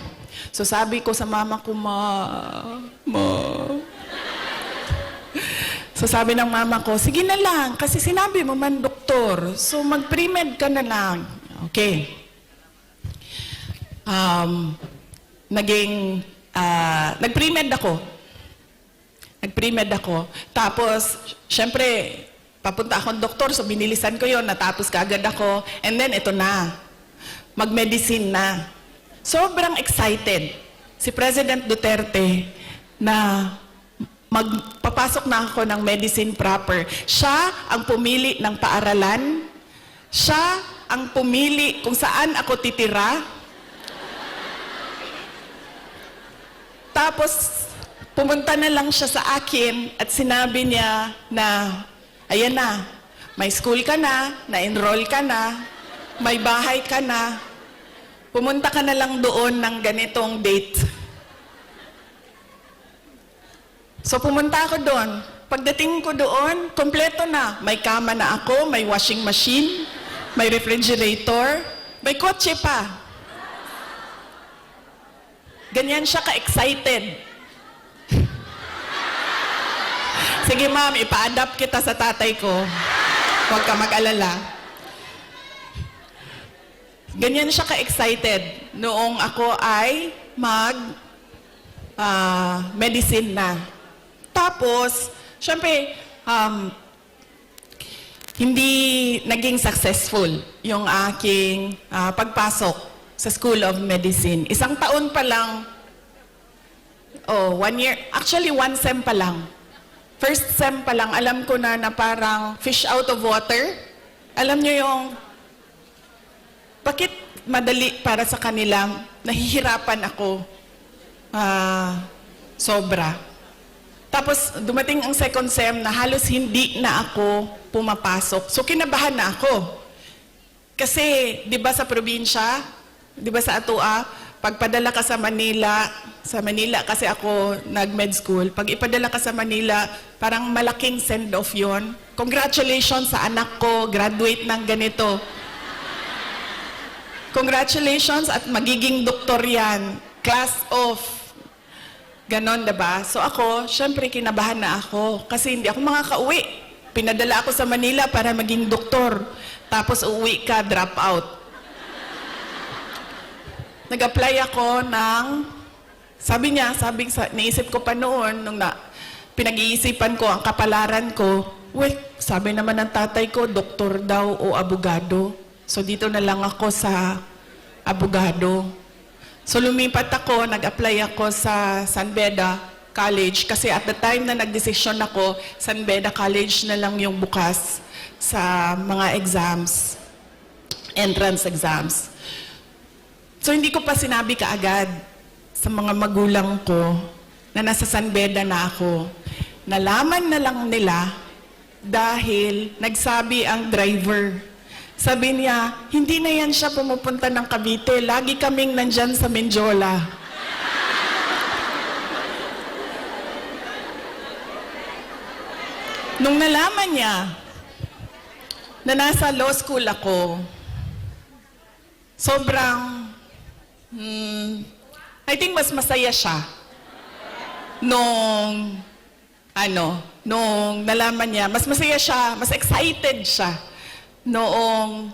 So sabi ko sa mama ko, Ma. So sabi ng mama ko, sige na lang, kasi sinabi mo man doktor, so mag-pre-med ka na lang. Okay. Nag-pre-med ako. Tapos, syempre, papunta akong doktor, so binilisan ko yon, natapos kaagad ako. And then, ito na. Mag-medicine na. Sobrang excited si President Duterte na magpapasok na ako ng medicine proper. Siya ang pumili ng paaralan. Siya ang pumili kung saan ako titira. Tapos, pumunta na lang siya sa akin at sinabi niya na, ayan na, may school ka na, na-enroll ka na, may bahay ka na, pumunta ka na lang doon ng ganitong date. So pumunta ako doon. Pagdating ko doon, kompleto na. May kama na ako, may washing machine, may refrigerator, may kotse pa. Ganyan siya ka-excited. Sige ma'am, ipa-adapt kita sa tatay ko. Huwag ka mag-alala. Ganyan siya ka-excited noong ako ay medicine na. Tapos, syempre, hindi naging successful yung aking pagpasok sa School of Medicine. Isang taon pa lang, 1 year, actually 1 sem pa lang. First sem pa lang, alam ko na parang fish out of water. Alam niyo yung, bakit madali para sa kanila, nahihirapan ako, sobra. Tapos dumating ang second sem na halos hindi na ako pumapasok. So kinabahan na ako. Kasi, di ba sa probinsya, di ba sa Atua, pagpadala ka sa Manila kasi ako nag-med school, pag ipadala ka sa Manila, parang malaking send-off yon. Congratulations sa anak ko, graduate ng ganito. Congratulations at magiging doktor yan. Class of. Ganon, diba? So ako, syempre kinabahan na ako kasi hindi ako makakauwi. Pinadala ako sa Manila para maging doktor. Tapos uuwi ka, drop out. Nag-apply ako ng, naisip ko pa noon, nung pinag-iisipan ko ang kapalaran ko, sabi naman ng tatay ko, doktor daw o abogado. So dito na lang ako sa abogado. So lumipat ako, nag-apply ako sa San Beda College kasi at the time na nagdesisyon ako, San Beda College na lang yung bukas sa mga exams, entrance exams. So hindi ko pa sinabi kaagad sa mga magulang ko na nasa San Beda na ako. Nalaman na lang nila dahil nagsabi ang driver. Sabi niya, hindi na yan siya pumupunta ng Cavite. Lagi kaming nandyan sa Menjola. Nung nalaman niya na nasa law school ako, sobrang, I think mas masaya siya nung nalaman niya. Mas masaya siya, mas excited siya noong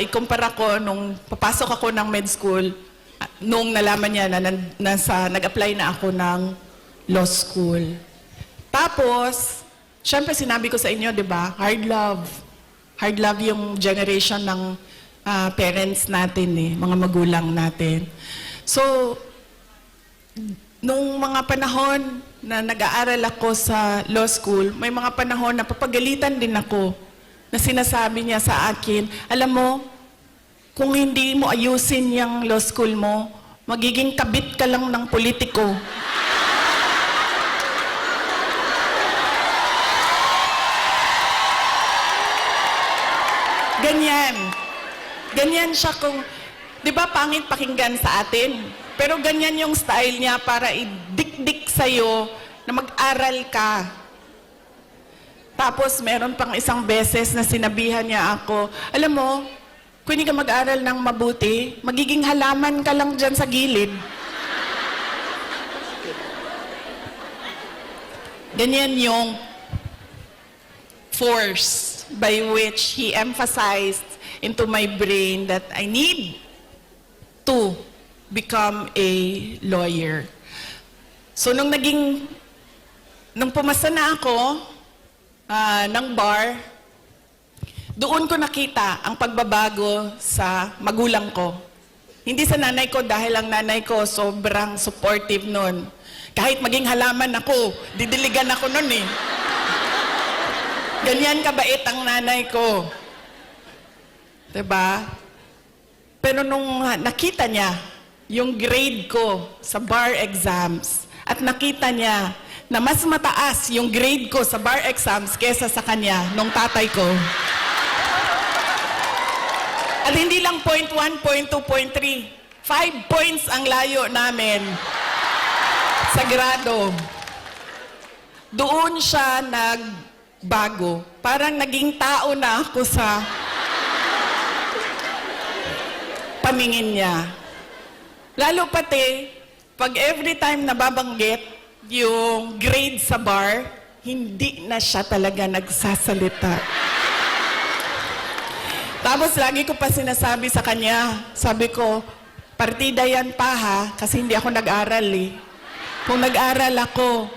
ikumpara ko nung papasok ako ng med school, nung nalaman niya na nag-apply na ako ng law school. Tapos, syempre sinabi ko sa inyo, di ba, hard love. Hard love yung generation ng parents natin, mga magulang natin. So, nung mga panahon na nag-aaral ako sa law school, may mga panahon na papagalitan din ako na sinasabi niya sa akin, alam mo, kung hindi mo ayusin yung law school mo, magiging kabit ka lang ng politiko. Ganyan. Ganyan siya kung, di ba pangit pakinggan sa atin? Pero ganyan yung style niya para idikdik sa'yo na mag-aral ka. Tapos meron pang isang beses na sinabihan niya ako, alam mo, kung hindi ka mag-aral ng mabuti, magiging halaman ka lang dyan sa gilid. Ganyan yung force by which he emphasized into my brain that I need to become a lawyer. So nung pumasa na ako ng bar, doon ko nakita ang pagbabago sa magulang ko. Hindi sa nanay ko dahil ang nanay ko sobrang supportive nun. Kahit maging halaman ako, didiligan ako nun eh. Ganyan kabait ang nanay ko. Diba? Pero nung nakita niya yung grade ko sa bar exams at nakita niya na mas mataas yung grade ko sa bar exams kesa sa kanya nung tatay ko. At hindi lang 0.1, 0.2, 0.3. 5 points ang layo namin sa grado. doon siya nagbago. Parang naging tao na ako sa paningin niya. Lalo pati, pag every time nababanggit yung grade sa bar, hindi na siya talaga nagsasalita. Tapos lagi ko pa sinasabi sa kanya, sabi ko, partida yan pa ha, kasi hindi ako nag-aral eh. Kung nag-aral ako,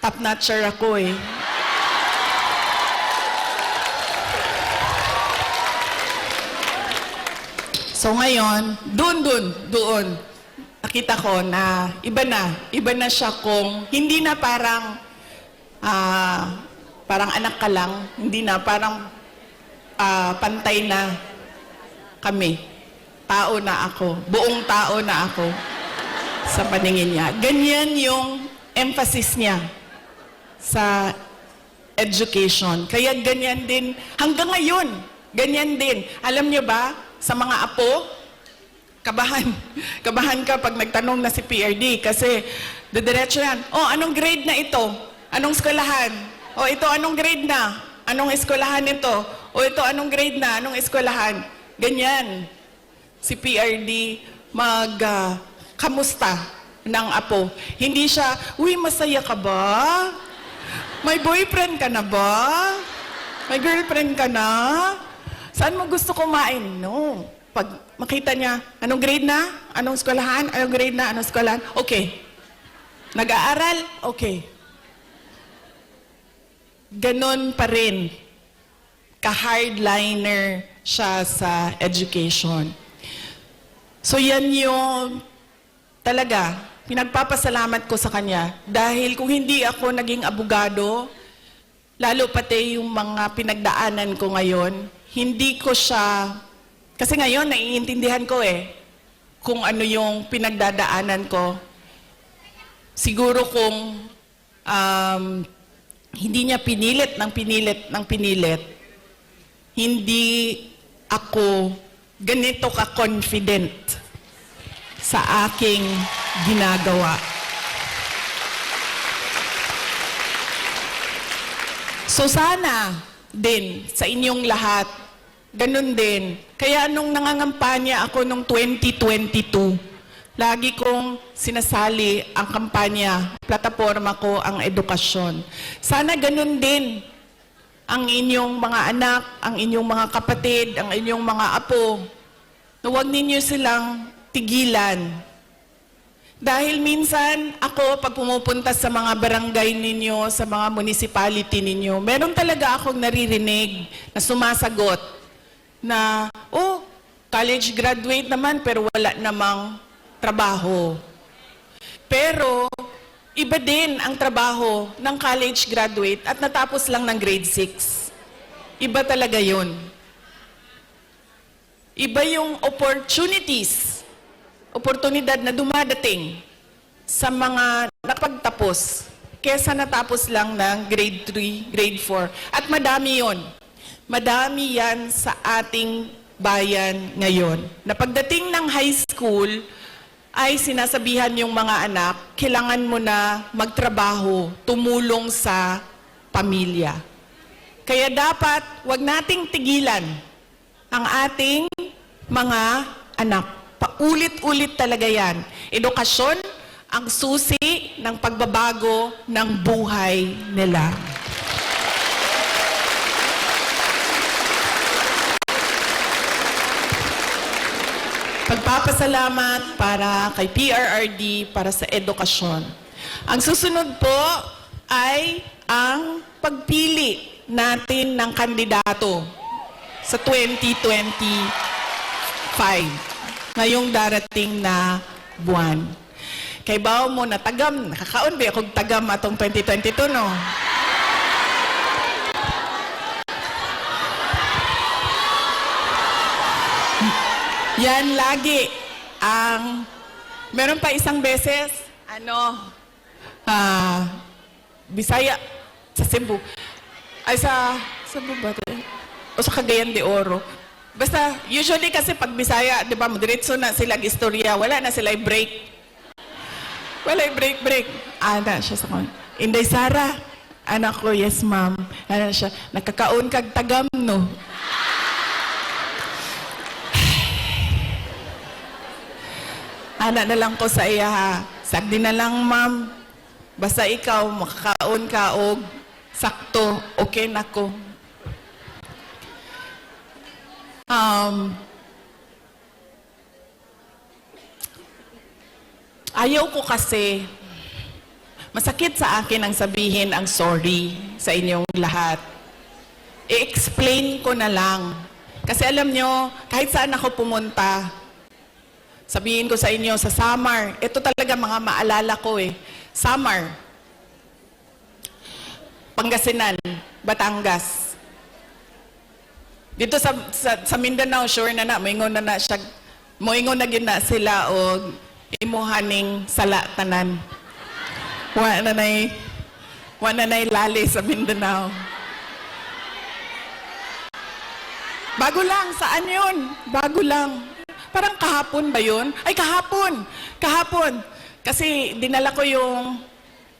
top-notcher ako eh. So ngayon, doon, nakita ko na iba na siya kung hindi na parang anak ka lang, hindi na parang pantay na kami. Tao na ako, buong tao na ako sa paningin niya. Ganyan yung emphasis niya sa education. Kaya ganyan din, hanggang ngayon, ganyan din. Alam niyo ba, sa mga apo, kabahan ka pag nagtanong na si PRD kasi didiretso yan, oh, anong grade na ito? Anong eskwelahan? Oh, ito, anong grade na? Anong eskwelahan ito? O ito, anong grade na? Anong eskwelahan? Ganyan. Si PRD kamusta ng apo. Hindi siya, uy, masaya ka ba? May boyfriend ka na ba? May girlfriend ka na? Saan mo gusto kumain? No. Pag makita niya, anong grade na? Anong eskwelahan? Anong grade na? Anong eskwelahan? Okay. Nag-aaral? Okay. Ganon pa rin. Ka-hardliner siya sa education. So yan yung talaga, pinagpapasalamat ko sa kanya. Dahil kung hindi ako naging abogado, lalo pati yung mga pinagdaanan ko ngayon, hindi ko siya, kasi ngayon naiintindihan ko kung ano yung pinagdadaanan ko. Siguro kung hindi niya pinilit, hindi ako ganito ka-confident sa aking ginagawa. So sana din sa inyong lahat, ganun din. Kaya nung nangangampanya ako nung 2022, lagi kong sinasali ang kampanya, plataforma ko ang edukasyon. Sana ganun din ang inyong mga anak, ang inyong mga kapatid, ang inyong mga apo, na huwag ninyo silang tigilan. Dahil minsan, ako, pag pumupunta sa mga barangay ninyo, sa mga municipality ninyo, meron talaga akong naririnig na sumasagot na, oh, college graduate naman, pero wala namang trabaho. Pero, iba din ang trabaho ng college graduate at natapos lang ng grade 6. Iba talaga yun. Iba yung oportunidad na dumadating sa mga napagtapos kesa natapos lang ng grade 3, grade 4. At madami yon. Madami yan sa ating bayan ngayon. Na pagdating ng high school, ay sinasabihan yung mga anak, kailangan mo na magtrabaho, tumulong sa pamilya. Kaya dapat, wag nating tigilan ang ating mga anak. Paulit-ulit talaga yan. Edukasyon ang susi ng pagbabago ng buhay nila. Pagpapasalamat para kay PRRD para sa edukasyon. Ang susunod po ay ang pagpili natin ng kandidato sa 2025, ngayong darating na buwan. Kay bao mo na tagam, nakakaon ba akong tagam atong 2022, no? Yan lagi ang, meron pa isang beses, Bisaya, sa Cebu. Ay, sa Cebu ba ito? O sa Cagayan de Oro. Basta, usually kasi pag Bisaya, di ba, diretso na sila istorya, wala na sila break. Wala break. Na siya sa Inday Sara, Anak ko, yes ma'am. Ano siya, nakakaon kag tagam, no? Ana na lang ko sa iya ha. Sagdi na lang ma'am. Basta ikaw, makakaon ka og sakto, okay na ko. Ayaw ko kasi, masakit sa akin ang sabihin ang sorry sa inyong lahat. I-explain ko na lang. Kasi alam nyo, kahit saan ako pumunta, sabihin ko sa inyo, sa Samar, ito talaga mga maalala ko eh. Samar, Pangasinan, Batangas. Dito sa Mindanao, sure na moingon na siya, moingon na gyud na sila o imuhaning sala tanan. Wa na nay lali sa Mindanao. Bago lang, saan yun? Bago lang. Parang kahapon ba yun? Ay, kahapon! Kahapon! Kasi dinala ko yung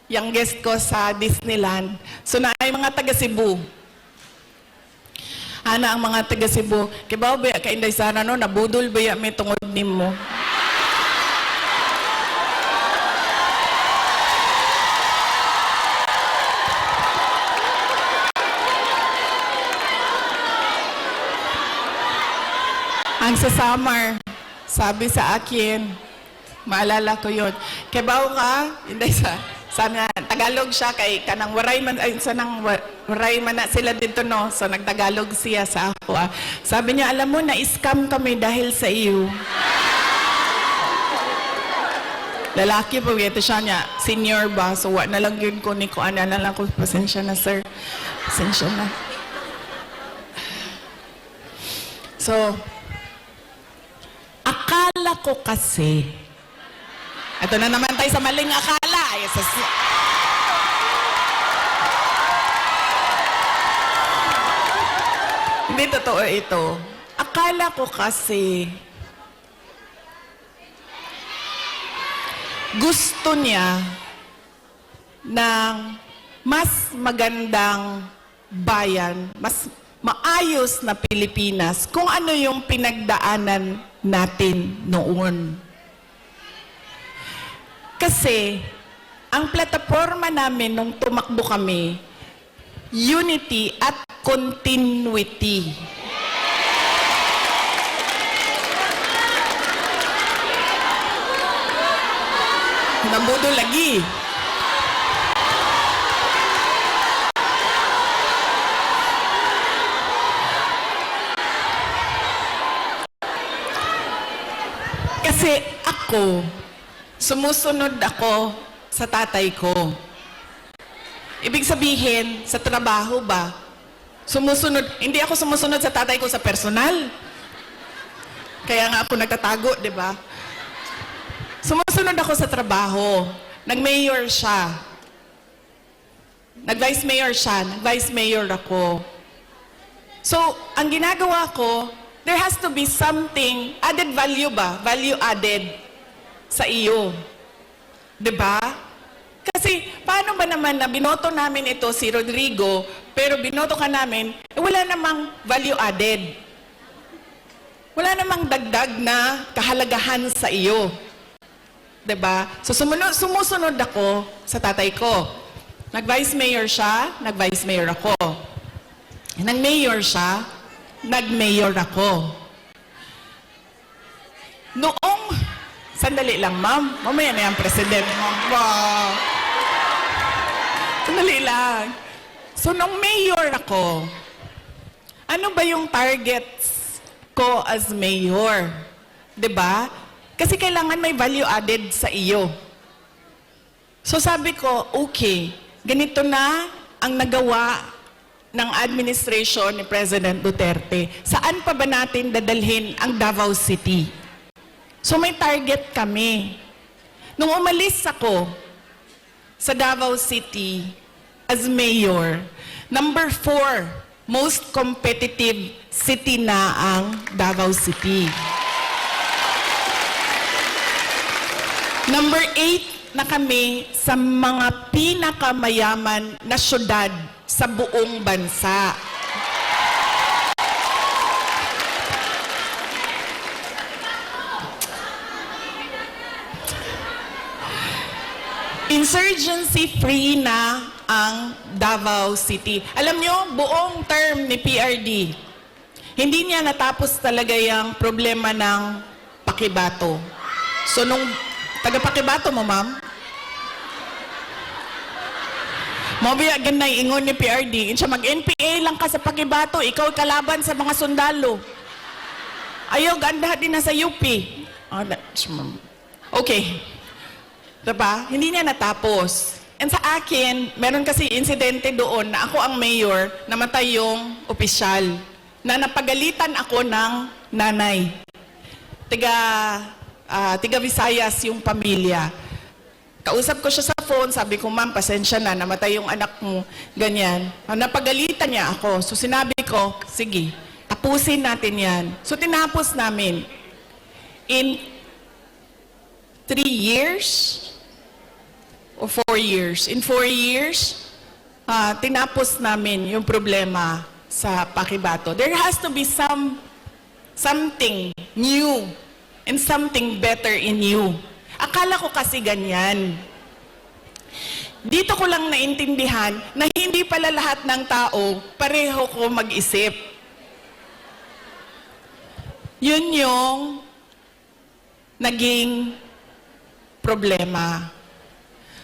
youngest ko sa Disneyland. So na ay mga taga Cebu. Ana ang mga taga Cebu. Kibaw ba ka inday sana no? Nabudol ba may tungod nimo? Ang sa Samar, sabi sa akin, maalala ko yun, kibaw ka, hindi sana Tagalog siya, kay kanang waray man, ay sanang waray man na sila dito no, so nagtagalog siya sa ako. Sabi niya, alam mo, na-scam kami dahil sa iyo. Lalaki po, ito siya niya, senior ba, so wa na lang yun ko ni ko, ana na lang ko, pasensya na sir, pasensya na. So, akala ko kasi, ito na naman tayo sa maling akala. Hindi totoo ito. Akala ko kasi, gusto niya ng mas magandang bayan, mas maayos na Pilipinas kung ano yung pinagdaanan natin noon. Kasi, ang plataforma namin nung tumakbo kami, unity at continuity. Nabudo lagi. Kasi ako, sumusunod ako sa tatay ko. Ibig sabihin, sa trabaho ba? Sumusunod, hindi ako sumusunod sa tatay ko sa personal. Kaya nga ako nagtatago, di ba? Sumusunod ako sa trabaho. Nag-mayor siya. Nag-vice mayor siya. Nag-vice mayor ako. So, ang ginagawa ko, there has to be something, added value ba? Value added sa iyo. Diba? Kasi, paano ba naman na binoto namin ito si Rodrigo, pero binoto ka namin, wala namang value added. Wala namang dagdag na kahalagahan sa iyo. Diba? So, sumusunod ako sa tatay ko. Nag-vice mayor siya, nag-vice mayor ako. Nag-mayor siya, nag-mayor ako. Noong, sandali lang ma'am, mamaya na yung president mo. Wow! Sandali lang. So, nung mayor ako, ano ba yung targets ko as mayor? Diba? Kasi kailangan may value added sa iyo. So sabi ko, okay, ganito na ang nagawa ng administration ni President Duterte. Saan pa ba natin dadalhin ang Davao City? So may target kami. Nung umalis ako sa Davao City as mayor, number 4, most competitive city na ang Davao City. Number 8 na kami sa mga pinakamayaman na syudad sa buong bansa. Insurgency-free na ang Davao City. Alam nyo, buong term ni PRD, hindi niya natapos talaga yung problema ng Pakibato. So, nung taga-Pakibato mo, ma'am? Mabiya, ganay, ingon ni PRD. Insya mag-NPA lang ka sa Pakibato, ikaw kalaban sa mga sundalo. Ayaw, ganda din na sa UP. Okay. Diba? Hindi niya natapos. And sa akin, meron kasi insidente doon na ako ang mayor, namatay yung opisyal, na napagalitan ako ng nanay. Tiga Visayas yung pamilya. Kausap ko siya sa phone, sabi ko, ma'am, pasensya na, namatay yung anak mo, ganyan. Napagalitan niya ako. So sinabi ko, sige, tapusin natin yan. So tinapos namin. In 3 years, o 4 years. In 4 years, tinapos namin yung problema sa Pakibato. There has to be something new and something better in you. Akala ko kasi ganyan. Dito ko lang naintindihan na hindi pala lahat ng tao pareho ko mag-isip. Yun yung naging problema.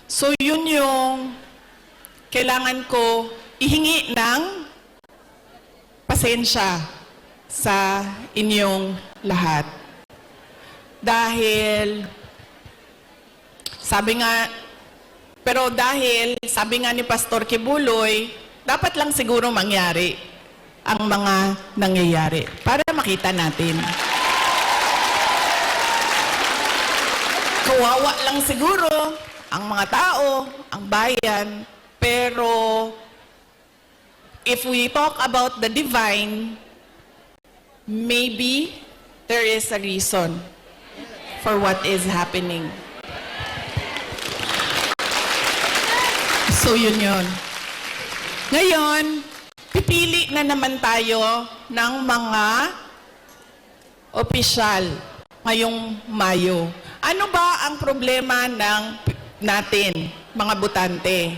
So yun yung kailangan ko ihingi ng pasensya sa inyong lahat. Dahil, sabi nga ni Pastor Kibuloy, dapat lang siguro mangyari ang mga nangyayari para makita natin. Kawawa lang siguro ang mga tao, ang bayan, pero if we talk about the divine, maybe there is a reason for what is happening. So yun yun. Ngayon, pipili na naman tayo ng mga opisyal ngayong Mayo. Ano ba ang problema natin, mga botante?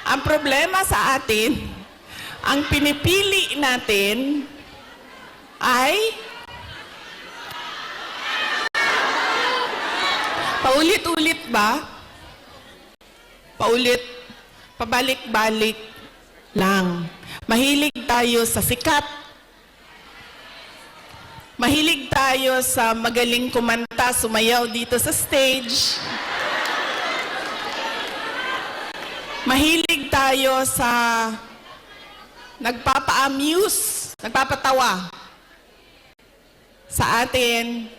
Ang problema sa atin, ang pinipili natin ay paulit-ulit ba? Pabalik-balik lang. Mahilig tayo sa sikat. Mahilig tayo sa magaling kumanta, sumayaw dito sa stage. Mahilig tayo sa nagpapa-amuse, nagpapatawa sa atin.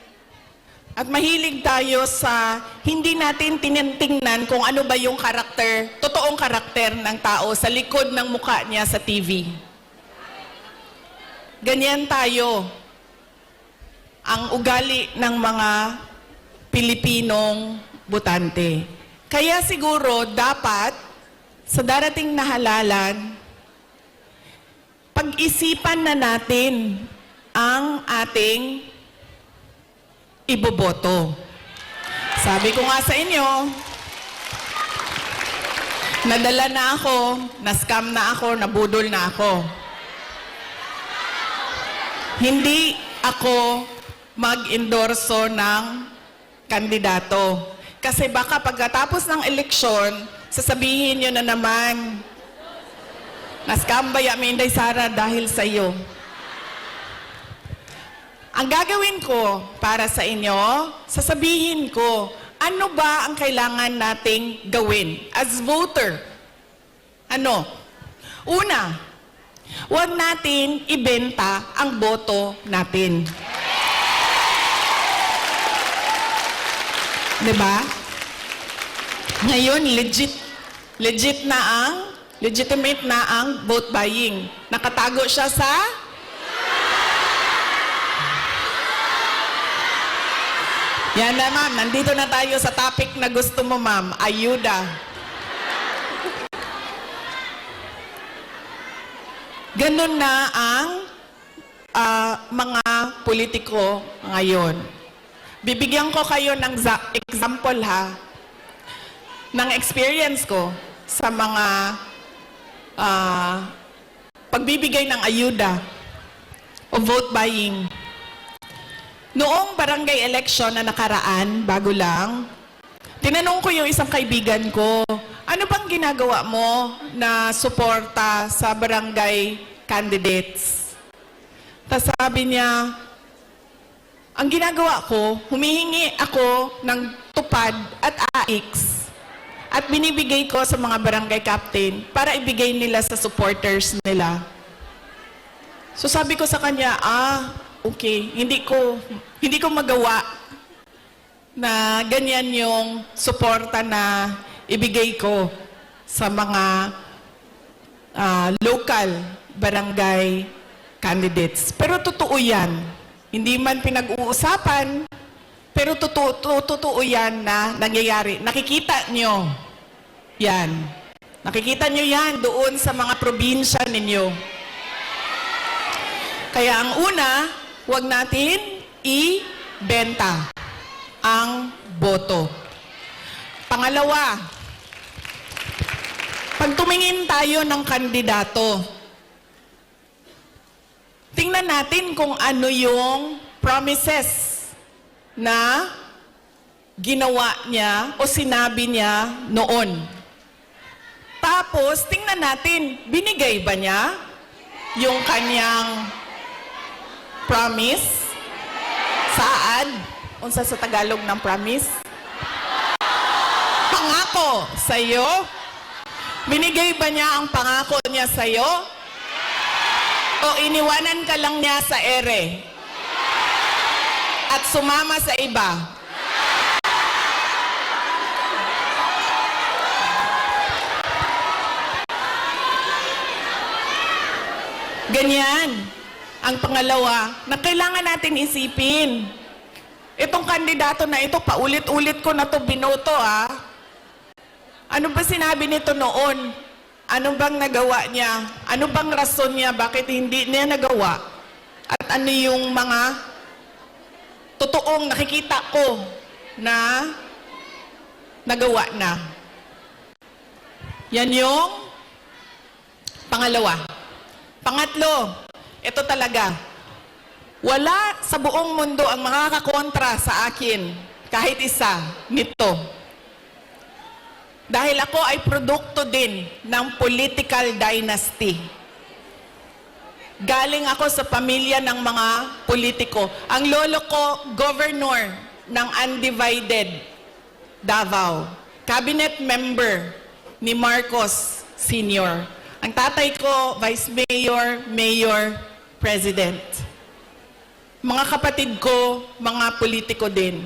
At mahilig tayo sa hindi natin tinitingnan kung ano ba yung karakter, totoong karakter ng tao sa likod ng mukha niya sa TV. Ganyan tayo. Ang ugali ng mga Pilipinong botante. Kaya siguro dapat sa darating na halalan, pag-isipan na natin ang ating iboboto. Sabi ko nga sa inyo, nadala na ako, na-scam na ako, nabudol na ako. Hindi ako mag-endorso ng kandidato. Kasi baka pagkatapos ng eleksyon, sasabihin nyo na naman, na-scam ba yamin Inday Sara dahil sa iyo? Ang gagawin ko para sa inyo, sasabihin ko, ano ba ang kailangan nating gawin as voter? Ano? Una, huwag natin ibenta ang boto natin. Diba? Ngayon, legitimate na ang vote buying. Nakatago siya sa Yan na, ma'am. Nandito na tayo sa topic na gusto mo, ma'am. Ayuda. Ganun na ang mga politiko ngayon. Bibigyan ko kayo ng example, ha, ng experience ko sa mga pagbibigay ng ayuda o vote buying. Noong barangay election na nakaraan, bago lang, tinanong ko yung isang kaibigan ko, ano bang ginagawa mo na suporta sa barangay candidates? Tapos sabi niya, ang ginagawa ko, humihingi ako ng tupad at AIX at binibigay ko sa mga barangay captain para ibigay nila sa supporters nila. So sabi ko sa kanya, okay, hindi ko magawa na ganyan yung suporta na ibigay ko sa mga local barangay candidates. Pero totoo yan. Hindi man pinag-uusapan, pero totoo yan na nangyayari. Nakikita nyo yan. Nakikita nyo yan doon sa mga probinsya ninyo. Kaya ang una, huwag natin ibenta ang boto. Pangalawa, pag tumingin tayo ng kandidato, tingnan natin kung ano yung promises na ginawa niya o sinabi niya noon. Tapos, tingnan natin, binigay ba niya yung kanyang promise? Saan? Unsa sa Tagalog ng promise? Pangako sa'yo? Binigay ba niya ang pangako niya sa'yo? O iniwanan ka lang niya sa ere? At sumama sa iba? Ganyan. Ang pangalawa, na kailangan natin isipin. Itong kandidato na ito, paulit-ulit ko na to binoto, Ano ba sinabi nito noon? Ano bang nagawa niya? Ano bang rason niya? Bakit hindi niya nagawa? At ano yung mga totoong nakikita ko na nagawa na? Yan yung pangalawa. Pangatlo, ito talaga. Wala sa buong mundo ang makakakontra sa akin, kahit isa, nito. Dahil ako ay produkto din ng political dynasty. Galing ako sa pamilya ng mga politiko. Ang lolo ko, governor ng undivided Davao. Cabinet member ni Marcos Sr. Ang tatay ko, vice mayor, mayor, president. Mga kapatid ko, mga politiko din.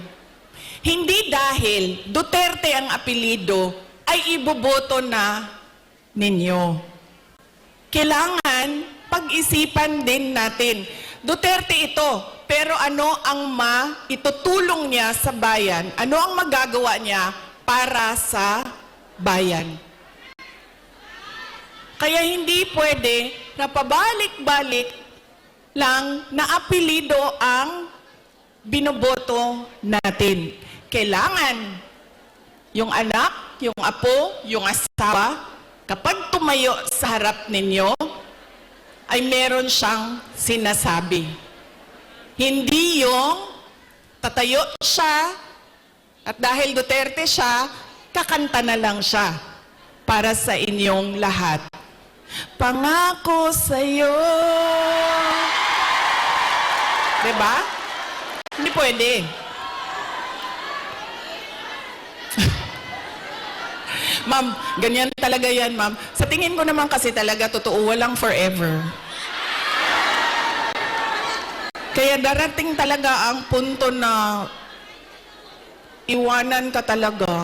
Hindi dahil Duterte ang apelido, ay iboboto na ninyo. Kailangan pag-isipan din natin. Duterte ito, pero ano ang maitutulong niya sa bayan? Ano ang magagawa niya para sa bayan? Kaya hindi pwede na pabalik-balik lang na apelido ang binoboto natin. Kailangan yung anak, yung apo, yung asawa, kapag tumayo sa harap ninyo, ay meron siyang sinasabi. Hindi yung tatayo siya, at dahil Duterte siya, kakanta na lang siya para sa inyong lahat. Pangako sa'yo. Diba? Hindi pwede. Ma'am, ganyan talaga yan, ma'am. Sa tingin ko naman kasi talaga, totoo, walang forever. Kaya darating talaga ang punto na iwanan ka talaga.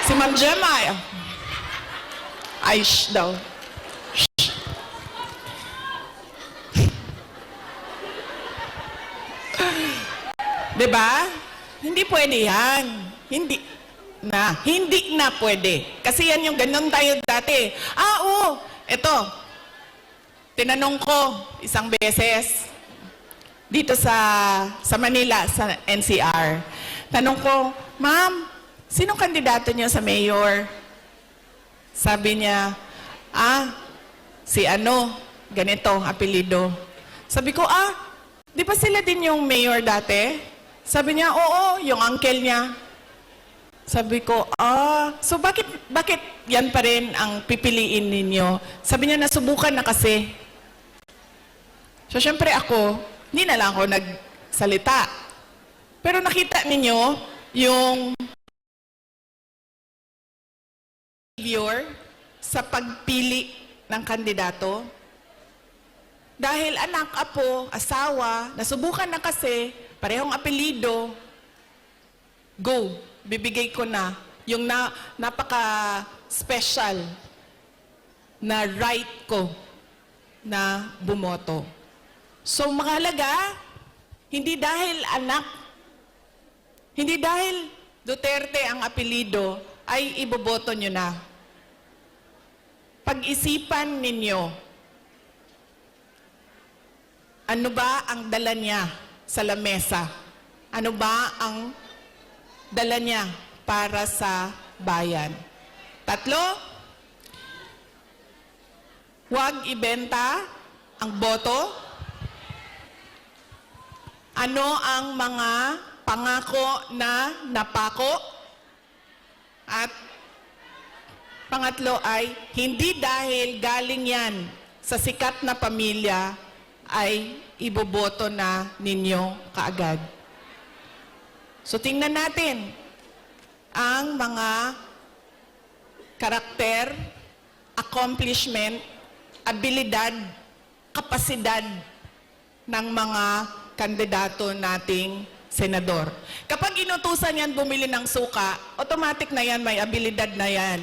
Si Ma'am Gemma, ay, shh daw. Shh. 'Di ba? Hindi pwede yan. Hindi na pwede. Kasi yan yung ganun tayo dati. Oo, ito. Tinanong ko isang beses dito sa Manila, sa NCR. Tanong ko, Ma'am, sinong kandidato niyo sa mayor? Sabi niya, si ano, ganito, apelido. Sabi ko, di ba sila din yung mayor dati? Sabi niya, oo, yung uncle niya. Sabi ko, so bakit yan pa rin ang pipiliin ninyo? Sabi niya, nasubukan na kasi. So, syempre ako, hindi na lang ako nagsalita. Pero nakita ninyo yung behavior sa pagpili ng kandidato. Dahil anak, apo, asawa, nasubukan na kasi, parehong apelido, go, bibigay ko na yung napaka-special na right ko na bumoto. So, mahalaga, hindi dahil anak, hindi dahil Duterte ang apelido, ay iboboto nyo na. Pag-isipan ninyo, ano ba ang dala niya sa lamesa? Ano ba ang dala niya para sa bayan? 3, huwag ibenta ang boto. Ano ang mga pangako na napako? At pangatlo ay, hindi dahil galing yan sa sikat na pamilya, ay iboboto na ninyo kaagad. So tingnan natin ang mga karakter, accomplishment, abilidad, kapasidad ng mga kandidato nating senador. Kapag inutusan yan bumili ng suka, automatic na yan, may abilidad na yan.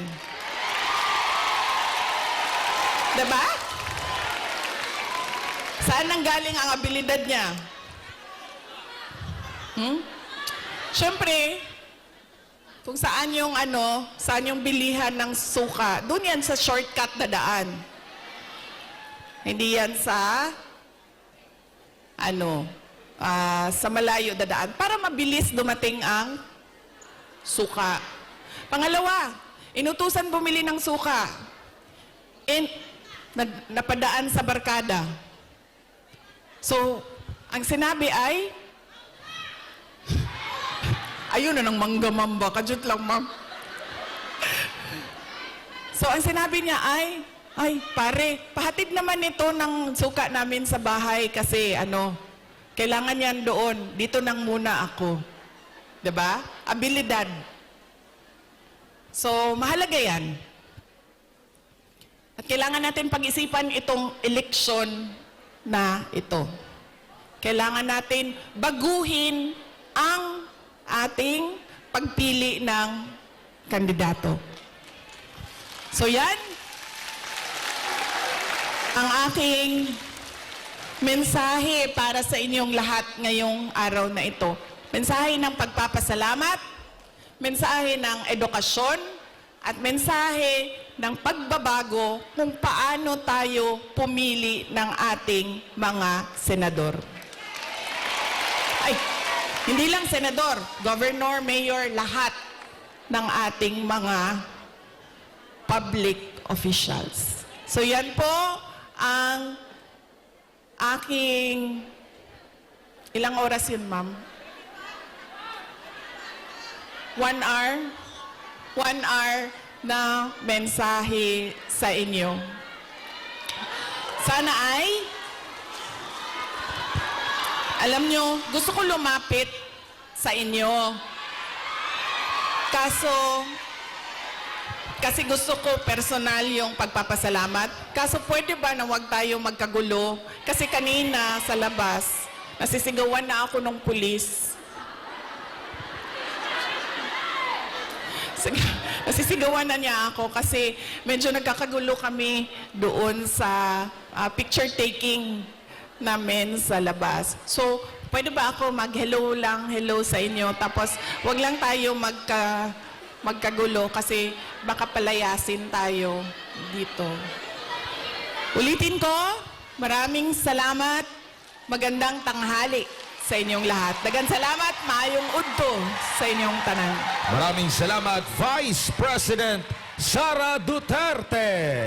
Diba? Saan nanggaling ang abilidad niya? Siyempre, kung saan yung saan yung bilihan ng suka, doon yan sa shortcut na daan. Hindi yan sa sa malayo na daan para mabilis dumating ang suka. Pangalawa, inutusan bumili ng suka. Napadaan sa barkada. So, ang sinabi ay, ayun na ng mangga-mamba, kadyot lang, ma'am. So, ang sinabi niya ay, pare, pahatid naman ito ng suka namin sa bahay kasi kailangan yan doon. Dito nang muna ako. 'Di ba? Abilidad. So, mahalaga yan. At kailangan natin pag-isipan itong eleksyon na ito. Kailangan natin baguhin ang ating pagpili ng kandidato. So, yan ang aking mensahe para sa inyong lahat ngayong araw na ito. Mensahe ng pagpapasalamat, mensahe ng edukasyon, at mensahe ng pagbabago kung paano tayo pumili ng ating mga senador. Hindi lang senador, governor, mayor, lahat ng ating mga public officials. So yan po ang aking, ilang oras yun, ma'am? 1 hour? 1 hour na mensahe sa inyo. Sana ay, alam nyo, gusto ko lumapit sa inyo. Kasi gusto ko personal yung pagpapasalamat. Kaso pwede ba na wag tayo magkagulo? Kasi kanina sa labas, nasisigawan na ako ng pulis. Nasisigawan na niya ako kasi medyo nagkakagulo kami doon sa picture taking namin sa labas. So, Pwede ba ako mag-hello lang, hello sa inyo, tapos wag lang tayo magkagulo kasi baka palayasin tayo dito. Ulitin ko, maraming salamat, magandang tanghali sa inyong lahat. Dagan salamat, maayong udto sa inyong tanan. Maraming salamat, Vice President Sara Duterte.